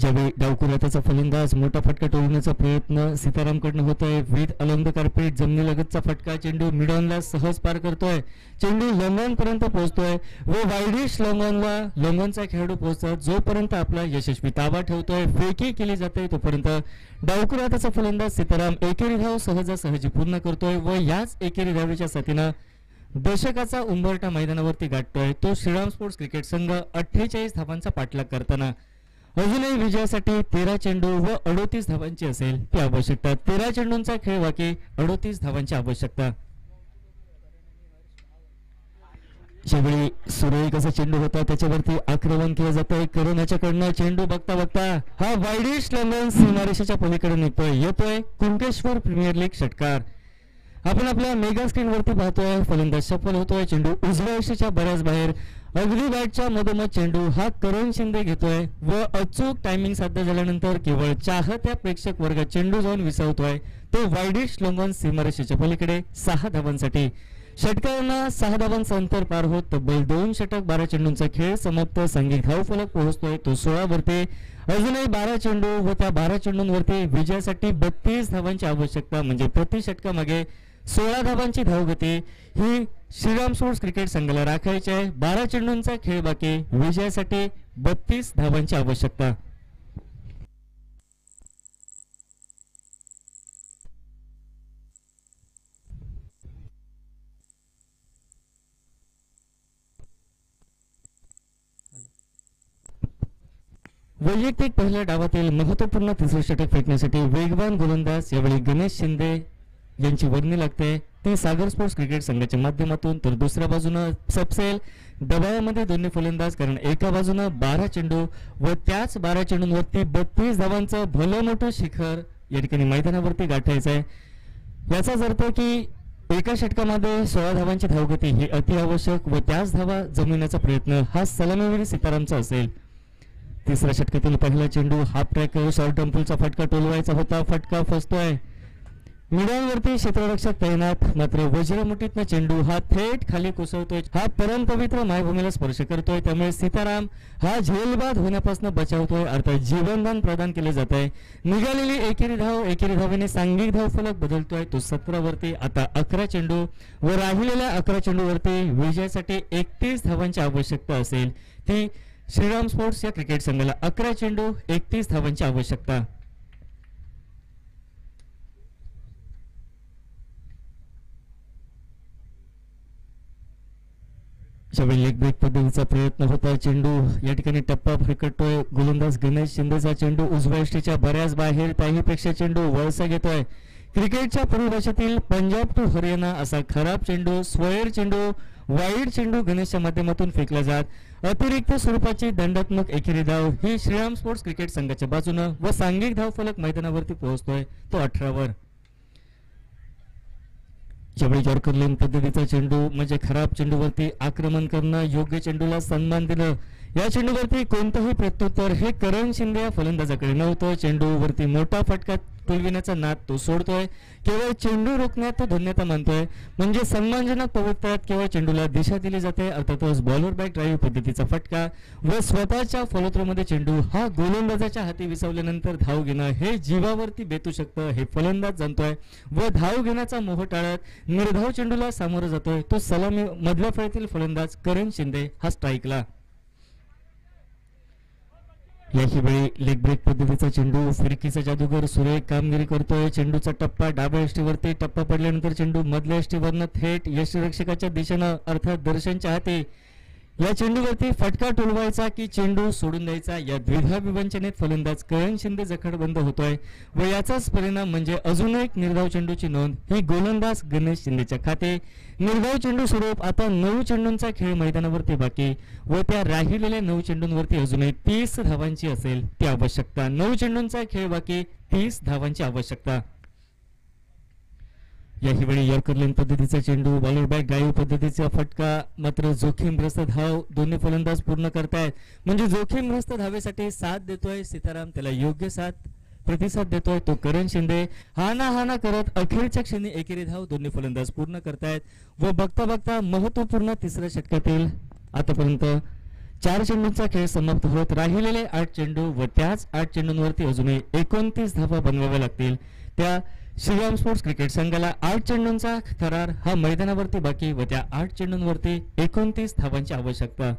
ज्यावेळी डावकुराताचा फलंदाज मोठा फटका टोलण्याचा प्रयत्न सीतारामकडनं होतोय. विथ अलॉंग द कार्पेट जमिनीलगतचा फटका चेंडू मिडॉनला सहज पार करतोय. चेंडू लॉंगॉन पर्यंत पोहोचतोय व वाईडिश लॉंगॉनचा खेळाडू पोहोचतात जोपर्यंत आपला यशस्वी ताबा ठेवतोय फेकी केली जाते तोपर्यंत डावकुराताचा फलंदाज सीताराम एकेरी धाव सहजासहजी पूर्ण करतोय व याच एकेरी धावेच्या साथीनं दशकाचा उंबरठा मैदानावरती गाठतोय तो श्रीराम स्पोर्ट्स क्रिकेट संघ 48 धावांचा पाठलाग करताना. अजूनही विजयासाठी 13 चेंडू व 38 धावांची असेल ती आवश्यकता. 13 चेंडूंचा खेळ बाकी 38 धावांची आवश्यकता. ज्यावेळी सुरळीत असा चेंडू होता त्याच्यावरती आक्रमण केलं जातंय करण चेंडू बघता बघता हा वाईडिश लंडन सीमारेषेच्या पलीकडे निघतोय. येतोय कुंकेश्वर प्रीमियर लीग षटकार. आपण आपल्या मेगा स्क्रीन वरती पाहतोय. फलंदाज सफल होतोय. चेंडू उजव्या यष्टीच्या बऱ्याच बाहेर अगदी बॅटच्या मधोमध चेंडू हा करण शिंदे घेतोय व अचूक टायमिंग साध्य झाल्यानंतर केवळ चाहत्या प्रेक्षक वर्गात चेंडू जाऊन विसावतोय तो वाईडिश लॉंगॉन सीमारेषेच्या पलीकडे 6 धावांसाठी. षटकांना 6 धावांचं अंतर पार होत तब्बल 2 षटक 12 चेंडूंचा खेळ समाप्त. सांघिक धाव फलक पोहोचतोय तो 16 वरती. अजूनही 12 चेंडू व त्या 12 चेंडूंवरती विजयासाठी 32 धावांची आवश्यकता. म्हणजे प्रति षटकामागे 16 धावांची धावगती ही श्रीराम स्पोर्ट्स क्रिकेट संघाला राखायची आहे. 12 चेंडूंचा खेळ बाकी विजयासाठी 32 धावांची आवश्यकता. वैयक्तिक पहिल्या डावातील महत्वपूर्ण तिसरे षटक फेकण्यासाठी वेगवान गोलंदाज यावेळी गणेश शिंदे यांची वर्णी लागते ते सागर स्पोर्ट्स क्रिकेट संघाच्या माध्यमातून. तर दुसऱ्या बाजूनं सबसेल दबावामध्ये दोन्ही फलंदाज कारण एका बाजूनं 12 चेंडू व त्याच 12 चेंडूंवरती 32 धावांचं भलं मोठं शिखर या ठिकाणी मैदानावरती गाठायचं आहे. याचाच अर्थ की एका षटकामध्ये 16 धावांची धावगती ही अति आवश्यक व त्याच धावा जमविण्याचा प्रयत्न हा सलामीवीर सीतारामचा असेल. तिसऱ्या षटकातील पहिला चेंडू हाफ ट्रॅक शॉर्ट डंपलचा फटका टोलवायचा होता. फटका फसतोय. मिडांवरती क्षेत्ररक्षक तैनात, मात्र वज्रमुठीतनं चेंडू हा थेट खाली कोसळतोय. हा परमपवित्र मायभूमीला स्पर्श करतोय, त्यामुळे सीताराम हा झेलबाद होण्यापासून बचावतोय, अर्थात जीवनदान प्रदान केले जात आहे. निघालेली एकेरी धावेने सांघिक धाव फलक बदलतोय. तो 17 वरती आता 11 चेंडू व राहिलेल्या 11 चेंडूवरती विजयासाठी 31 धावांची आवश्यकता असेल. ती श्रीराम स्पोर्ट्स या क्रिकेट संघाला 11 चेंडू 31 धावांची आवश्यकता. लेग ब्रेक पद्धतीचा प्रयत्न होता. चेंडू या ठिकाणी टप्पा फिरकटतोय. गोलंदाज गणेश शिंदेचा चेंडू उजव्या यष्टीच्या बऱ्याच बाहेर, त्याहीपेक्षा चेंडू वळसा घेतोय. क्रिकेटच्या परिभाषेतील पंजाब टू हरियाणा असा खराब चेंडू, स्वैर चेंडू, वाईड चेंडू गणेशच्या माध्यमातून फेकला जात. अतिरिक्त स्वरूपाची दंडात्मक एकेरी धाव ही श्रीराम स्पोर्ट्स क्रिकेट संघाच्या बाजूनं व सांघिक धाव फलक मैदानावरती पोहोचतोय तो 18 वर. ज्यावेळी यॉर्कर लेन पद्धतीचा चेंडू म्हणजे खराब चेंडूवरती आक्रमण करणं, योग्य चेंडूला सन्मान दिलं. या चेंडूवरती कोणतंही प्रत्युत्तर हे करण शिंदे या फलंदाजाकडे नव्हतं. चेंडूवरती मोठा फटका तुलविण्याचा नाद तो सोडतोय. केवळ चेंडू रोखण्यात तो धन्यता मानतोय. म्हणजे सन्मानजनक पवित्र्यात केवळ चेंडूला दिशा दिली जाते. अर्थातच बॉलर बॅक ड्राईव्ह पद्धतीचा फटका व स्वतःच्या फॉलोथ्रोमध्ये चेंडू हा गोलंदाजाच्या हाती विसवल्यानंतर धाव घेणं हे जीवावरती बेतू शकतं हे फलंदाज जाणतोय व धाव घेण्याचा मोह टाळत निर्धाव चेंडूला सामोरं जातोय. तो सलामी मधल्या फळीतील फलंदाज करण शिंदे हा स्ट्राईकला. याही वेळी लेग ब्रेक पद्धतीचा चेंडू, फिरकीचा जादूगर सुरेख कामगिरी करतोय. चेंडूचा टप्पा डाव्या यष्टीवरती, टप्पा पडल्यानंतर चेंडू मधल्या यष्टीवरनं थेट यष्टीरक्षकाच्या दिशेनं अर्थात दर्शनच्या हाती. या चेंडूवरती फटका टोलवायचा की चेंडू सोडून द्यायचा या द्विधा विवंचनेत फलंदाज करण शिंदे जखडबंद होतोय व याचाच परिणाम म्हणजे अजून एक निर्धाव चेंडूची नोंद ही गोलंदाज गणेश शिंदेच्या खाते. निर्धाव चेंडू स्वरूप आता 9 चेंडूंचा खेळ मैदानावरती बाकी व त्या राहिलेल्या 9 चेंडूंवरती अजूनही 30 धावांची असेल ती आवश्यकता. 9 चेंडूंचा खेळ बाकी, 30 धावांची आवश्यकता. याही वेळी यॉर्कर लेन पद्धतीचा चेंडू, बॉलर बॅक ड्राईव्ह पद्धतीचा फटका, मात्र जोखीमग्रस्त धाव दोन्ही फलंदाज पूर्ण करतायत. म्हणजे जोखीमग्रस्त धावेसाठी साथ देतोय सीताराम, त्याला योग्य साथ प्रतिसाद देतोय तो करण शिंदे. हाना करत अखेरच्या क्षणी एकेरी धाव दोन्ही फलंदाज पूर्ण करतायत व बघता बघता महत्वपूर्ण तिसऱ्या षटकातील आतापर्यंत 4 चेंडूंचा खेळ समाप्त होत राहिलेले 8 चेंडू व त्याच 8 चेंडूंवरती अजूनही 29 धावा बनवाव्या लागतील. त्या श्रीराम स्पोर्ट्स क्रिकेट संघाला 8 चेंडूंचा थरार हा मैदानावरती बाकी व त्या 8 चेंडूंवरती 29 धावांची आवश्यकता.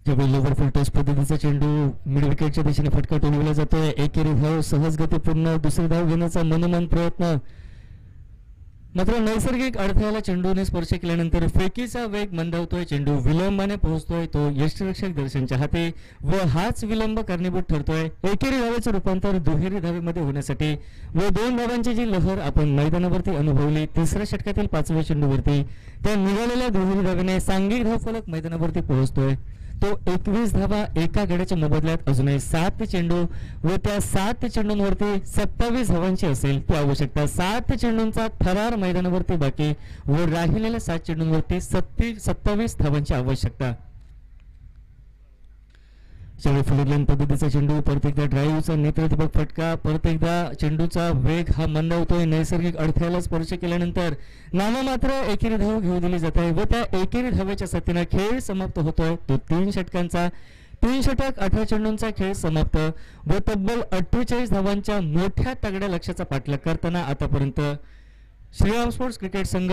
ज्यावेळी लोवर फुल टॉस पद्धतीचा चेंडू मिड विकेटच्या दिशेने फटका टोलविला जातोय. एकेरी धाव सहज गतीपूर्ण, दुसरी धाव घेण्याचा मनोमन प्रयत्न, मात्र नैसर्गिक अडथळ्याला चेंडूने स्पर्श केल्यानंतर फेकीचा वेग मंदावतोय. चेंडू विलंबाने पोहोचतोय तो यष्टीरक्षक दर्शनच्या हाती व हाच विलंब कारणीभूत ठरतोय एकेरी धावेचं रूपांतर दुहेरी धावेमध्ये होण्यासाठी व 2 धावांची जी लहर आपण मैदानावरती अनुभवली तिसऱ्या षटकातील 5व्या चेंडूवरती, त्या निघालेल्या दुहेरी धावेने सांघिक धाव फलक मैदानावरती पोहोचतोय. तो 21 धावा एका गड्याच्या मोबदल्यात अजूनही 7 चेंडू व त्या 7 चेंडूंवरती 27 धावांची असेल ती आवश्यकता. 7 चेंडूंचा थरार मैदानावरती बाकी व राहिलेल्या 7 चेंडूंवरती 27 धावांची आवश्यकता. ज्यावेळी फुलरलेन पद्धतीचा चेंडू, परत एकदा ड्राईव्हचा नेत्रदीपक फटका, परत एकदा चेंडूचा वेग हा मंदावतोय. नैसर्गिक अडथळ्याला स्पर्श केल्यानंतर नाममात्र एकेरी धाव घेऊ दिली जात आहे व त्या एकेरी धावेच्या साथीनं खेळ समाप्त होतोय तो 3 षटकांचा. 3 षटक 18 चेंडूंचा खेळ समाप्त व तब्बल 48 धावांच्या मोठ्या तगड्या लक्ष्याचा पाठलाग करताना आतापर्यंत श्रीराम स्पोर्ट्स क्रिकेट संघ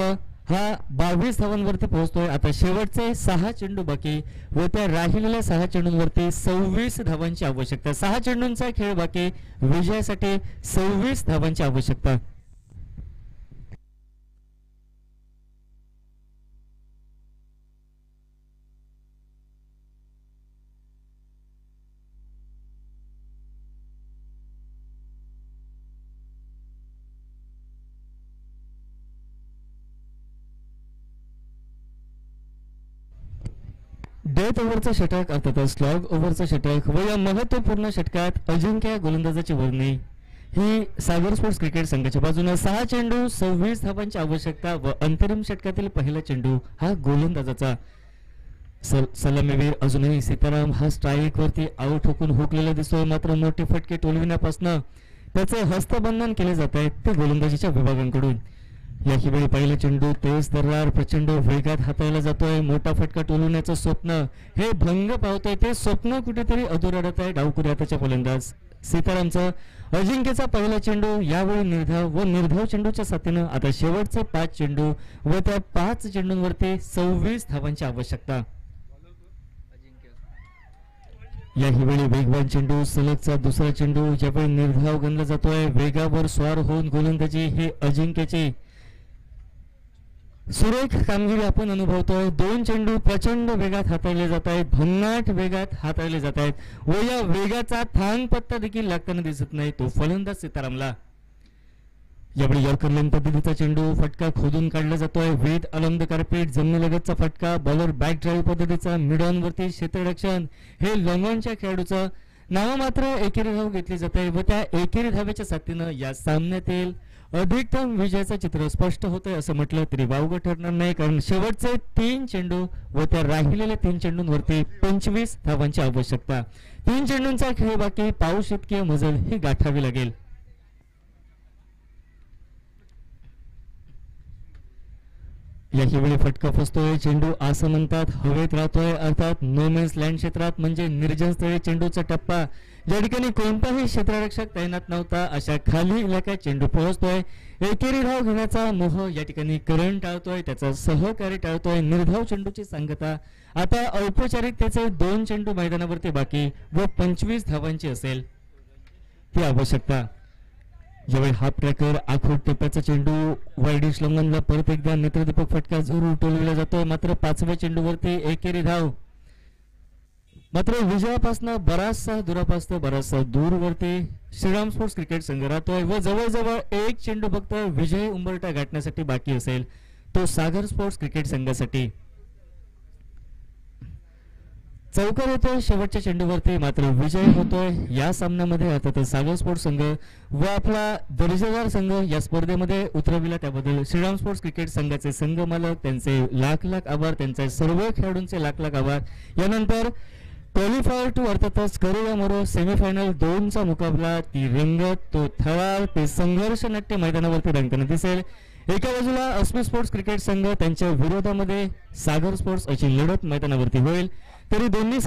हा 22 धावांवरती पोहोचतोय. आता शेवटचे 6 चेंडू बाकी व त्या राहिलेल्या 6 चेंडूंवरती 26 धावांची आवश्यकता. 6 चेंडूंचा खेळ बाकी, विजयासाठी 26 धावांची आवश्यकता. डेथ ओव्हरचं षटक अर्थात स्लॉग ओव्हरचं षटक व या महत्वपूर्ण षटकात अजिंक्य गोलंदाजाची वर्णी ही सागर स्पोर्ट्स क्रिकेट संघाच्या बाजूने 6 चेंडू 26 धावांची आवश्यकता व अंतरिम षटकातील पहिला चेंडू हा गोलंदाजाचा. सलामीवीर अजूनही सीताराम हा स्ट्राईक वरती आउट होऊन हुकलेला दिसतोय, मात्र मोठे फटके टोलविण्यापासून त्याचे हस्तबंधन केले जात आहेत ते गोलंदाजीच्या विभागांकडून. याही वेळी पहिला चेंडू तेज दर्रार प्रचंड वेगात हाताळला जातोय. मोठा फटका टोलवण्याचं स्वप्न हे भंग पावतोय, ते स्वप्न कुठेतरी अधुरा राहत आहे डावखुऱ्या त्याच्या फलंदाज सीतारामचं. अजिंक्यचा पहिला चेंडू यावेळी निर्धाव चेंडूच्या साथीनं आता शेवटचे 5 चेंडू व त्या 5 चेंडूंवरती 26 धावांची आवश्यकता. याही वेळी वेगवान चेंडू सलगचा दुसरा चेंडू यावेळी निर्धाव गणला जातोय. वेगावर स्वार होऊन गोलंदाजी हे अजिंक्यची सुरेख कामगिरी आपण अनुभवतोय. 2 चेंडू प्रचंड वेगात हाताळले जात आहेत, भन्नाट वेगात हाताळले जात आहेत व या वेगाचा थांग पत्ता देखील लागताना दिसत नाही तो फलंदाज सीतारामला. यावेळी यॉर्कर लेन पद्धतीचा चेंडू फटका खोदून काढला जातोय. वेद अलंद कार्पेट जमिनीलगतचा फटका, बॉलर बॅक ड्राईव्ह पद्धतीचा मिड ऑन वरती क्षेत्ररक्षण हे लॉंग ऑनच्या खेळाडूचं नाव मात्र एकेरी धाव घेतली जाते व त्या एकेरी धावेच्या साथीनं या सामन्यातील अधिकतम विजयाचं चित्र स्पष्ट होतंय असं म्हटलं तरी वावगं ठरणार नाही, कारण शेवटचे 3 चेंडू व त्या राहिलेल्या 3 चेंडूंवरती 25 धावांची आवश्यकता. 3 चेंडूंचा खेळ बाकी, पाऊस इतकी मजल ही गाठावी लागेल. याही वेळी फटका फसतोय, चेंडू असं म्हणतात हवेत राहतोय, अर्थात नो मेन्स लँड क्षेत्रात म्हणजे निर्जन स्थळी चेंडूचा टप्पा ज्या ठिकाणी कोणताही क्षेत्ररक्षक तैनात नव्हता अशा खाली इलाक्यात चेंडू पोहोचतोय. एकेरी धाव घेण्याचा मोह या ठिकाणी करण टाळतोय, त्याचा सहकारी टाळतोय. निर्धाव चेंडूची सांगता आता औपचारिकतेचे 2 चेंडू मैदानावरती बाकी व 25 धावांची असेल ती आवश्यकता. यावेळी हाफ ट्रॅकर आखोड टप्प्याचा चेंडू वाईडिश लंगनला परत एकदा नेत्रदीपक फटका जरूर टोलविला जातोय, मात्र 5व्या चेंडूवरती एकेरी धाव. मात्र विजयापासून बराचसा दूरवरती श्रीराम स्पोर्ट्स क्रिकेट संघ राहतोय व जवळजवळ 1 चेंडू फक्त विजय उंबरठा गाठण्यासाठी बाकी असेल तो सागर स्पोर्ट्स क्रिकेट संघासाठी. चौकार होतोय शेवटच्या चेंडूवरती, मात्र विजय होतोय या सामन्यामध्ये. अर्थात सागर स्पोर्ट्स संघ व आपला दर्जेदार संघ या स्पर्धेमध्ये उतरविला त्याबद्दल श्रीराम स्पोर्ट्स क्रिकेट संघाचे संघ मालक त्यांचे लाख आभार, त्यांचे सर्व खेळाडूंचे लाख आभार. यानंतर क्वालिफायर 2 अर्थातच करोडा मोरो सेमीफायनल 2चा मुकाबला, ती रंगत, तो थरार, ते संघर्ष नाट्य मैदानावरती रंगताना दिसेल. एका बाजूला अस्मी स्पोर्ट्स क्रिकेट संघ त्यांच्या विरोधामध्ये सागर स्पोर्ट्स अशी लढत मैदानावरती होईल, तरी दोन्ही